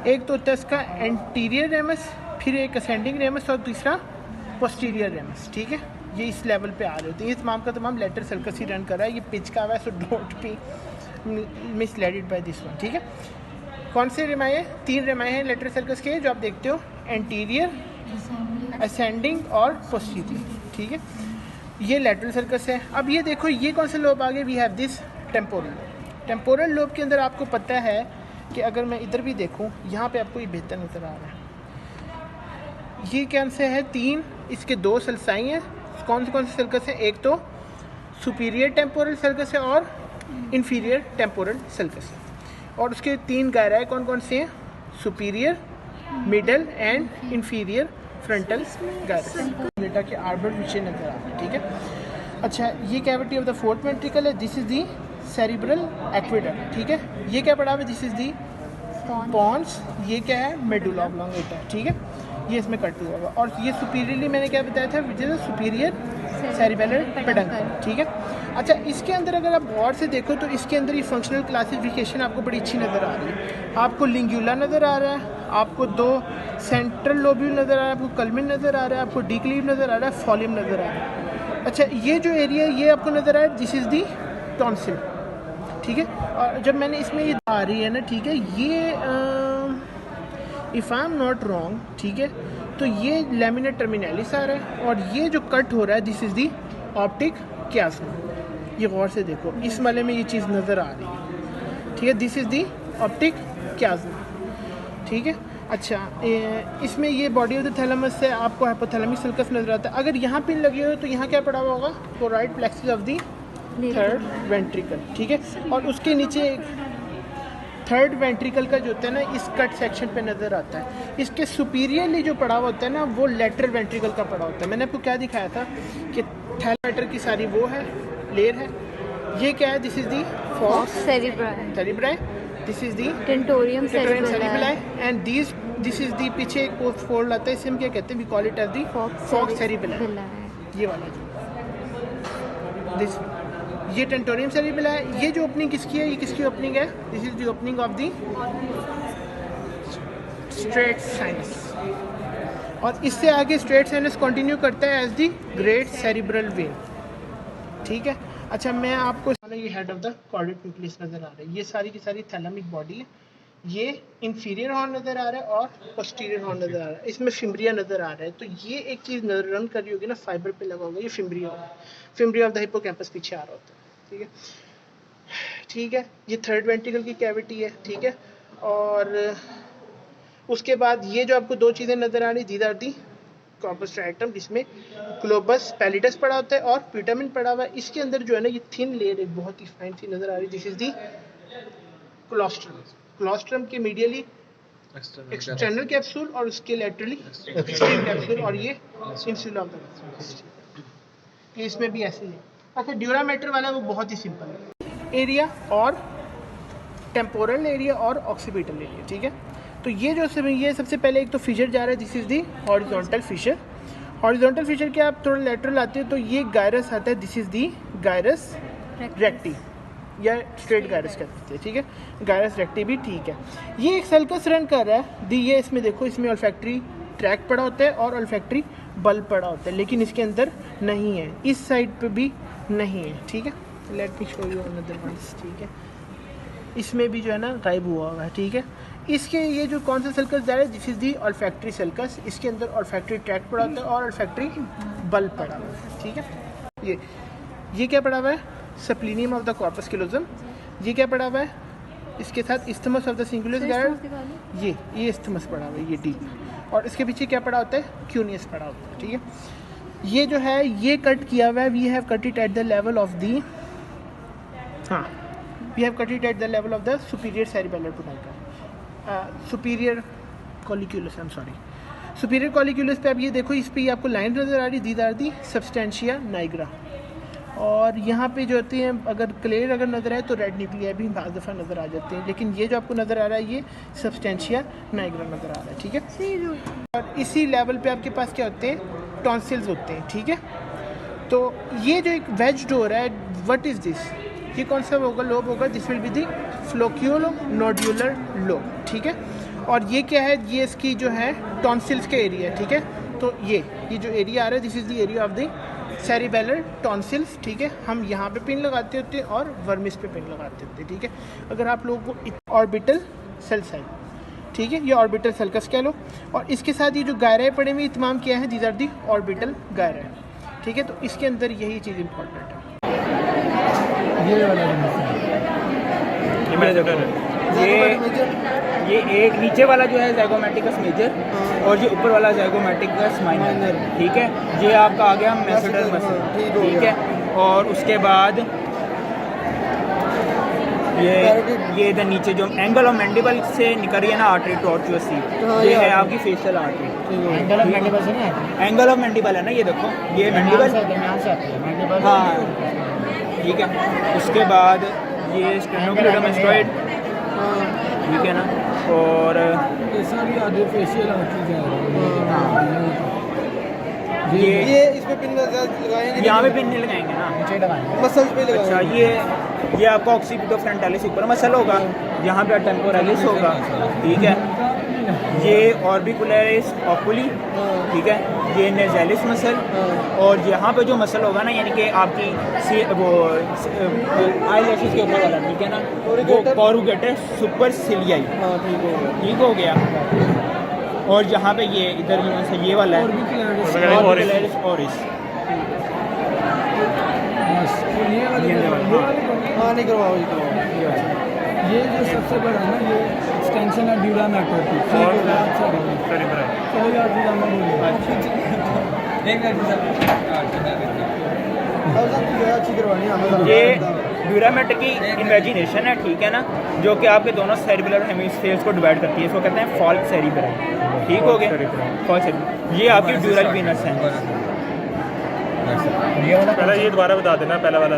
एक तो होता है इसका एंटीरियर रेमस, फिर एक असेंडिंग रेमस, और तीसरा पोस्टीरियर रेमस, ठीक है। ये इस लेवल पे आ रहे होते हैं। ये तमाम का तमाम लेटरल सल्कस ही रन कर रहा है। ये पिच का हुआ है, so don't be misleaded by this one, ठीक है। कौन से रेमाए हैं, 3 रेमाए हैं लेटरल सल्कस के, जो आप देखते हो, एंटीरियर, असेंडिंग और पोस्टीरियर, ठीक है। ये लेटरल सर्कस है। अब ये देखो, ये कौन से लोब आ गए, we have this temporal. Temporal lobe के अंदर आपको पता है कि अगर मैं इधर भी देखूं, यहाँ पे आपको ये बेहतर नज़र आ रहा है। ये कौन से है, 3, इसके 2 सल्साई हैं। कौन से सर्कस है, एक तो सुपीरियर टेम्पोरल सर्कस है और इन्फीरियर टेम्पोरल सर्कस है। और उसके 3 गायराए कौन कौन से हैं, superior, middle and inferior frontal gyrus. Data के आर्बल पीछे नजर आ रहा है, ठीक है। अच्छा, ये cavity of the 4th ventricle है, this is the cerebral aqueduct, ठीक है। ये क्या पड़ा हुआ है, दिस इज दी पॉन्स। ये क्या है, मेडुला ऑब्लोंगेटा, ठीक है। ये इसमें कट हुआ हुआ। और ये सुपीरियरली मैंने क्या बताया था, which is superior cerebellar peduncle, ठीक है। अच्छा, इसके अंदर अगर आप गौर से देखो तो इसके अंदर ये फंक्शनल क्लासिफिकेशन आपको बड़ी अच्छी नज़र आ रही है। आपको लिंगुला नज़र आ रहा है, आपको 2 सेंट्रल लोब्यूल नज़र आ रहा है, आपको कल्मिन नज़र आ रहा है, आपको डिक्लीव नज़र आ रहा है, फॉलियम नज़र आ रहा है। अच्छा, ये जो एरिया है ये आपको नज़र आ रहा है, दिस इज़ दी टॉन्सिल, ठीक है। और जब मैंने इसमें ये आ रही है ना, ठीक है, ये if I am not wrong, ठीक है, तो ये लैमिना टर्मिनालिस आ रहा है। और ये जो कट हो रहा है, दिस इज़ दी ऑप्टिक क्यास्मा। ये गौर से देखो, इस वाले में ये चीज़ नज़र आ रही है, ठीक है। दिस इज़ दी ऑप्टिक क्यास्मा, ठीक है। अच्छा, इसमें ये बॉडी ऑफ द थैलेमस से आपको हाइपोथैलेमिक सल्कस नजर आता है। अगर यहाँ पिन लगी हो तो यहाँ क्या पड़ा हुआ होगा, choroid plexus of the third ventricle, ठीक है। और उसके नीचे थर्ड वेंट्रिकल का जो होता है ना, इस कट सेक्शन पे नज़र आता है। इसके सुपीरियरली जो पड़ा हुआ होता है ना, वो लेटरल वेंट्रिकल का पड़ा होता है। मैंने आपको क्या दिखाया था कि थैलेटर की सारी वो है, लेयर है। ये क्या है? This is the falx cerebri, this is the tentorium cerebri and this is the, पीछे एक पोस्ट फोल्ड आता है, इसे हम क्या कहते हैं? We call it as the falx cerebri. ये वाला जो दिस, ये टेंटोरियम सेरिबेला है। ये जो ओपनिंग किसकी है? ये किसकी ओपनिंग है? This is the opening of the straight sinus. और इससे आगे स्ट्रेट साइनस कंटिन्यू करता है as the great cerebral vein, ठीक है। अच्छा, मैं आपको ये head of the caudate nucleus नज़र आ रहा है। ये सारी की सारी थैलेमिक बॉडी है। ये इंफीरियर हॉर्न नज़र आ रहा है और पोस्टीरियर हॉर्न नज़र आ रहा है। इसमें फिम्ब्रिया नज़र आ रहा है। तो ये एक चीज़ रन कर रही होगी ना, फाइबर पे लगा होगा, ये फिम्ब्रिया होगा। फिम्ब्रिया ऑफ द हिप्पोकैम्पस पीछे आ रहा होता है, ठीक है, ठीक है। ये थर्ड वेंट्रिकल की कैविटी है, ठीक है। और उसके बाद ये जो आपको दो चीज़ें नज़र आ रही, these are the corpus striatum, जिसमें ग्लोबस पैलिडस पड़ा होता है और पिटामिन पड़ा हुआ है। इसके अंदर जो है ना, ये थिन लेयर एक बहुत ही फाइन सी नज़र आ रही है। This is the colostrum. Colostrum के मीडियली एक्सटर्नल कैप्सूल और उसके लेटरली एक्सटर्नल कैप्सूल, और ये इंसुला ऑफ द, इसमें भी ऐसे ही है। अच्छा, ड्यूरा मैटर वाला वो बहुत ही सिंपल है, एरिया और टेम्पोरल एरिया और ऑक्सीपिटल एरिया, ठीक है। तो ये जो ये सबसे पहले एक तो फिशर जा रहा है, this is the horizontal fissure. Horizontal fissure के आप थोड़ा लेटरल आते हैं तो ये गायरस आता है, this is the gyrus recti या स्ट्रेट गायरस कहते हैं, ठीक है। गायरस रेक्टी भी ठीक है। ये एक सल्कस रन कर रहा है दी, ये इसमें देखो, इसमें ऑल्फैक्टरी ट्रैक पड़ा होता है और ऑल्फैक्टरी बल्ब पड़ा होता है, लेकिन इसके अंदर नहीं है, इस साइड पे भी नहीं है, ठीक है। Let me show you another ones, ठीक है। इसमें भी जो है ना गायब हुआ है, ठीक है। इसके ये जो कौन सा सल्कस जा रहा है, this is the olfactory sulcus. इसके अंदर ऑल्फैक्टरी ट्रैक पड़ा होता है और ऑल्फैक्टरी बल्ब पड़ा हुआ है, ठीक है। ये क्या पड़ा हुआ है? सप्लीनियम ऑफ द कॉर्पस कैलोजम। ये क्या पड़ा हुआ है? इसके साथ इस्थमस ऑफ द सिंगुलस गायरस, ये इस्थमस पड़ा हुआ है, ये डी। और इसके पीछे क्या पड़ा होता है? क्यूनियस पड़ा होता है, ठीक है। ये जो है ये कट किया हुआ है, we have cut it at the level of the, हाँ, we have cut it at the level of the superior cerebellar टुबाइका, superior colliculus, I am sorry, superior colliculus पे अब ये देखो, इस पे आपको लाइन नज़र आ रही, these are the substantia nigra. और यहाँ पे जो होती हैं, अगर क्लियर अगर नज़र आए तो रेड न्यूक्लिया भी बाज़ दफ़ा नज़र आ जाते हैं, लेकिन ये जो आपको नज़र आ रहा है ये सब्सटेंशिया नाइग्रा नज़र आ रहा है, ठीक है। और इसी लेवल पे आपके पास क्या होते हैं? टॉन्सिल्स होते हैं, ठीक है। तो ये जो एक वेज डोर है, व्हाट इज़ दिस? ये कौन सा होगा? लोब होगा, this will be the flocculo nodular lobe, ठीक है। और ये क्या है? ये इसकी जो है टॉन्सिल्स का एरिया है, ठीक है। तो ये जो एरिया आ रहा है, this is the area of the cerebellar tonsils, ठीक है। हम यहाँ पे पिन लगाते होते हैं और वर्मिस पे पिन लगाते होते हैं, ठीक है। अगर आप लोगों को ऑर्बिटल सेल साइड, ठीक है, ये ऑर्बिटल सल्कस कह लो। और इसके साथ ये जो गायराएँ पड़े हुए तमाम क्या है, दीज आर दी ऑर्बिटल गायराएँ, ठीक है। तो इसके अंदर यही चीज़ इंपॉर्टेंट है। ये एक नीचे वाला जो है ज़ाइगोमेटिकस मेजर और ये ऊपर वाला ज़ाइगोमेटिकस माइनर, ठीक है। ये आपका आ गया मेसोडर मसल, ठीक है। और उसके बाद ये इधर नीचे जो एंगल ऑफ मैंडिबल से निकल रही है ना आर्टरी टॉर्चुअस सी, ये है आपकी facial artery. Angle of mandible से ना, एंगल ऑफ मैंडिबल है ना, ये देखो, ये मैंडिबल, हाँ, ठीक है। उसके बाद ये स्टेनोक्लेडोमास्टोइड, ठीक है ना। और ऐसा भी आधे फेशियल ये इसमें पिन लगाएंगे, यहाँ पे पिन नहीं लगाएंगे ना, नीचे लगाएंगे, मसल्स पे लगाएंगे। अच्छा, ये आपका ऑक्सीपिटो फ्रंटालिस ऊपर मसल होगा, यहाँ पे टेम्पोरालिस होगा, ठीक है। ये ऑर्बिकुलरिस ऑकुली, ठीक है। ये नेज़ालिस मसल, और यहाँ पे जो मसल होगा ना, यानी कि आपकी वो आई लैशेस के ऊपर वाला, ठीक है ना, वो कोरुगेटर सुपरसिलियाई, ठीक हो गया। और यहाँ पे ये इधर ये वाला है ऑर्बिकुलरिस ऑरिस, हाँ नहीं करवाओ, ये जो सबसे बड़ा है ना, ये एक्सटेंशन है ड्यूरा मैटर की, ये ड्यूरामेट की इमेजिनेशन है, ठीक है ना, जो कि आपके दोनों सेरिबुलर हेमिस्फीयर्स को डिवाइड करती है। इसको कहते हैं फॉल्क सेरिब्रम, ठीक हो गया, फॉल्क सेरिब्रम। ये आपकी ड्यूरल वीनस है। पहले ये दोबारा बता देना, पहला वाला।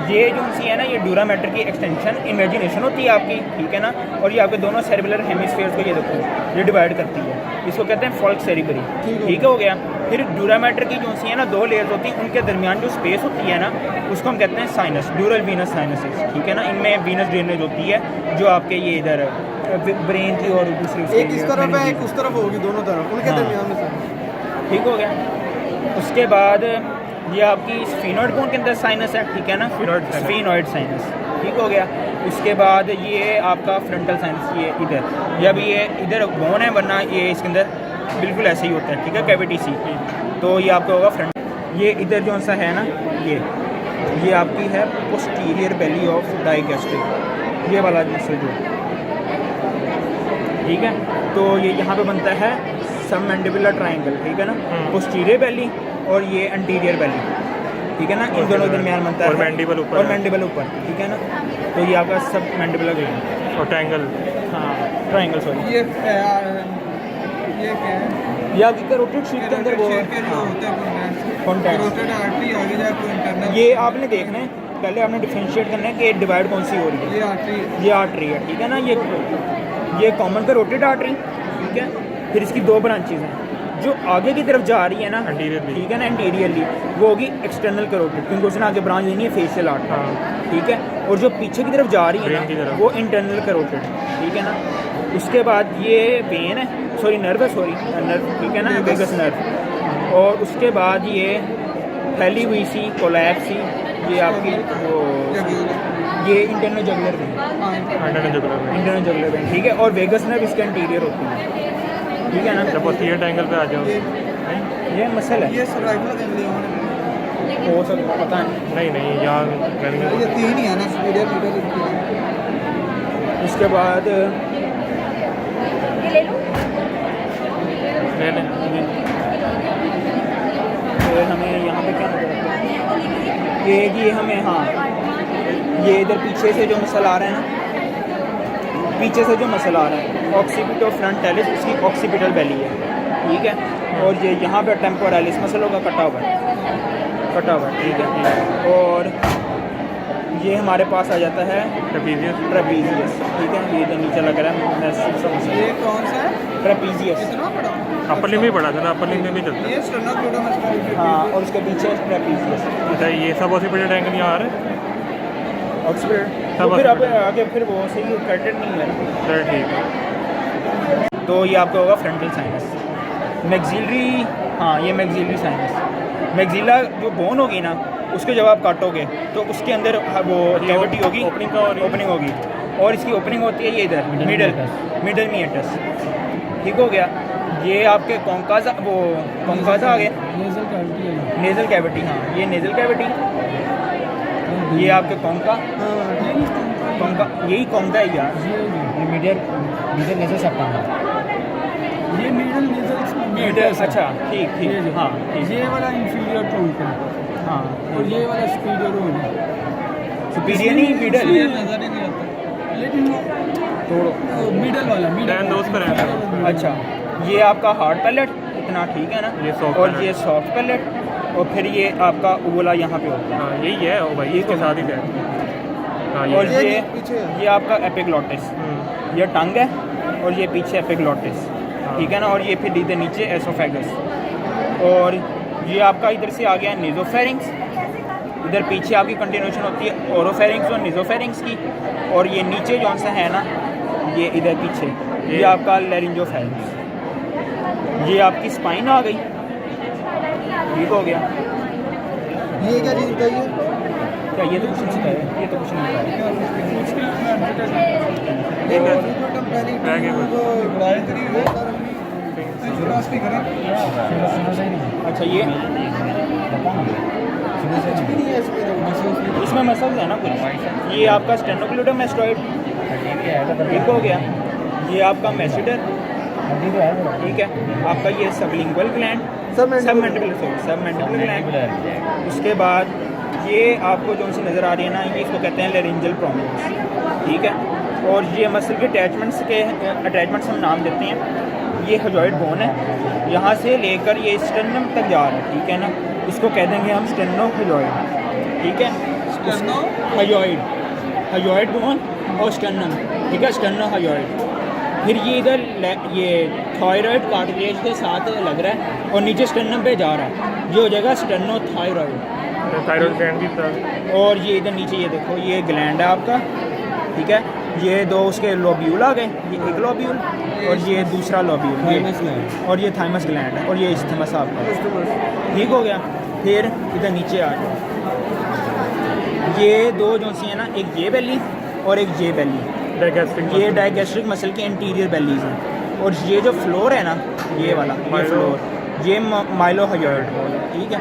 ये जो सी है ना, ये ड्यूरामेटर की एक्सटेंशन इमेजिनेशन होती है आपकी, ठीक है ना, और ये आपके दोनों सेरिबुलर हेमिस्फीयर्स को ये देखो ये डिवाइड करती है। इसको कहते हैं फॉल्क सेरिब्री, ठीक हो गया। फिर ड्यूरामेटर की जो सी है ना 2 लेयर्स होती हैं, उनके दरमियान जो स्पेस होती है ना उसको हम कहते हैं साइनस, ड्यूरल वीनस साइनसेस, ठीक है ना। इनमें वीनस ड्रेनेज होती है जो आपके ये इधर ब्रेन की और दूसरी एक इस तरफ है, एक उस तरफ होगी, दोनों तरफ उनके दरमियान में, ठीक हो गया। उसके बाद ये आपकी स्फीनोइड बोन के अंदर साइनस है, ठीक है ना, स्फीनोइड साइनस, ठीक हो गया। उसके बाद ये आपका फ्रंटल साइनस, ये इधर, जब ये इधर बोन है, वरना ये इसके अंदर बिल्कुल ऐसे ही होता है, ठीक है, कैविटी सी। तो ये आपका होगा फ्रंट। ये इधर जो सा है ना, ये आपकी है पोस्टीरियर बेली ऑफ डाइगैस्ट्रिक, ये वाला मसल जो, ठीक है। तो ये यहाँ पे बनता है सबमैंडिबुलर ट्रायंगल, ठीक है ना, पोस्टीरियर बेली और ये एंटीरियर बेली, ठीक है ना, इन दोनों के दरमियान बनता है, और मैंडिबल ऊपर, और मैंडिबल ऊपर, ठीक है ना। तो ये आपका सब मैंडिबुलर ग्लैंड और ट्रायंगल, हाँ ट्रायंगल, सॉरी ये क्या है, ये आपकी करोटिड शीट के अंदर वो करोटिड आर्टरी, आगे जाकर इंटरनल। ये आपने देखना है, पहले आपने डिफरेंशिएट करना है कि डिवाइड कौन सी हो रही है। ये आर्टरी है, ठीक है ना, ये कॉमन करोटिड आर्टरी, ठीक है। फिर इसकी 2 ब्रांचेज हैं, जो आगे की तरफ जा रही है ना, ठीक है ना, एंटीरियरली, वो होगी एक्सटर्नल करोटिड, क्योंकि उसने आगे ब्रांच लेनी है फेशियल आर्टरी, ठीक है। और जो पीछे की तरफ जा रही है ना, वो इंटरनल करोटिड, ठीक है ना। उसके बाद ये वेन है, सॉरी नर्व है, नर्व, ठीक है ना, वेगस नर्व। और उसके बाद ये फैली हुई सी कोलैप्सी, ये आपकी वो ये इंटरनल जुगुलर वेन, ठीक है। और वेगस नर्व इसके इंटीरियर होती है, ठीक है ना। जब पोस्टीरियर ट्रायंगल पे आ जाओ, ये मसल है, ये सर्वाइवल हो सकता पता नहीं। नहीं यहाँ ये 3 ही है ना, सुपीरियर मिडल। उसके बाद फिर हमें यहाँ पे क्या नजर आता है, ये हमें, हाँ ये इधर पीछे से जो मसल आ रहा है ना, पीछे से जो मसल आ रहा है ऑक्सीपिटो फ्रंटालिस, इसकी ऑक्सीपिटल बेली है, ठीक है। और ये यहाँ पे टेम्पोरालिस मसल होगा, कटा हुआ है, ठीक है। और ये हमारे पास आ जाता है ट्रेपीजियस, ठीक है। ये इधर नीचे लग रहा है, ये कौन सा है, ट्रेपीजियस, कितना बड़ा, अपर लिम भी पड़ा था ना, अपर लिम में भी चलता है। ये स्टर्नोक्लेडोमास्टाइटिस। हाँ, और उसके पीछे ट्रेपीजियस। अच्छा, ये सब ऑक्सीपिटल ट्रायंगल यहाँ आ रहा है, तो फिर अब आगे फिर वो सही कटेड नहीं है, चल ठीक है। तो ये आपका होगा फ्रंटल साइनस। मैक्सिलरी, हाँ ये मैक्सिलरी साइनस, मैक्सिला जो बोन होगी ना, उसके जब आप काटोगे तो उसके अंदर वो कैविटी होगी, ओपनिंग होगी, और इसकी ओपनिंग होती है ये इधर मिडल मिएटस, ठीक हो गया। ये आपके कोंकाजा, वो कोंकाजा आ गए, नेजल कैविटी, हाँ ये नेजल कैविटी, ये आपके कोंका, यही कोंका है यार, ये मीडियल नेजल सेप्टम, ये मिडल, अच्छा ठीक, हाँ ठीक, ये वाला इंफीरियर ट्रूंक है, हाँ, और ये वाला सुपीरियर है, सुपीरियर नहीं मिडल, नजर ही नहीं आता, लेकिन थोड़ा मिडल वाला, दैन दोस्त पर है। अच्छा, ये आपका हार्ड पैलेट इतना, ठीक है ना, ये soft और palate। ये सॉफ्ट पैलेट, और फिर ये आपका उबला यहाँ पे होता है, हाँ यही है, ओ भाई इसके साथ ही है। हाँ और ये ये आपका एपिग्लॉटिस, ये टंग है, और ये पीछे एपिग्लॉटिस, ठीक है ना। और ये फिर इधर नीचे एसोफेगस, और ये आपका इधर से आ गया नेजोफेरिंग्स, इधर पीछे आपकी कंटिन्यूशन होती है ओरोफेरिंग्स और नेजोफेरिंग्स की, और ये नीचे जौन सा है ना, ये इधर पीछे ये आपका लैरिंजोफेरिंग्स, ये आपकी स्पाइन आ गई, ठीक हो गया। ये क्या चीज़ बताइए, क्या ये तो कुछ नहीं है, ये तो कुछ नहीं है। अच्छा, ये इसमें मसल्स है ना कुछ, ये आपका स्टेनोक्लेडोमास्टोइड, ठीक हो गया। ये आपका मेसिडर, ठीक है। आपका ये सबलिंगुअल ग्लैंड, सब मैंडिबुलर ग्लैंड। उसके बाद ये आपको जो सी नज़र आ रही है ना, ये इसको कहते हैं लेरिंजल प्रोमिनेंस, ठीक है। और ये मसल के अटैचमेंट्स हम नाम देते हैं। ये हजॉइड बोन है, यहाँ से लेकर ये स्टर्नम तक जा रहा है, ठीक है ना। इसको कह देंगे हम स्टेनो हजॉइड, ठीक है। हजॉइड बोन और स्टर्नम, ठीक है, स्टर्नो हजॉइड। फिर ये इधर ये थायराइड कार्टिलेज के साथ लग रहा है और नीचे स्टर्नम पे जा रहा है, ये हो जाएगा स्टर्नो थायराइड। थायराइड ग्लैंड भी और ये इधर नीचे ये देखो, ये ग्लैंड है आपका, ठीक है। ये दो उसके लोब्यूल आ गए, ये एक लोब्यूल और ये दूसरा लोब्यूल, और ये थाइमस ग्लैंड है, और ये इस्थमस आपका, ठीक हो गया। फिर इधर नीचे आ जाओ, ये दो जो सी है ना, एक ये बेली और एक ये बेली, ये डायगैस्ट्रिक मसल की एंटीरियर बेलीज हैं। और ये जो फ्लोर है ना, ये वाला ये फ्लोर, ये माइलो हजॉइड, ठीक है।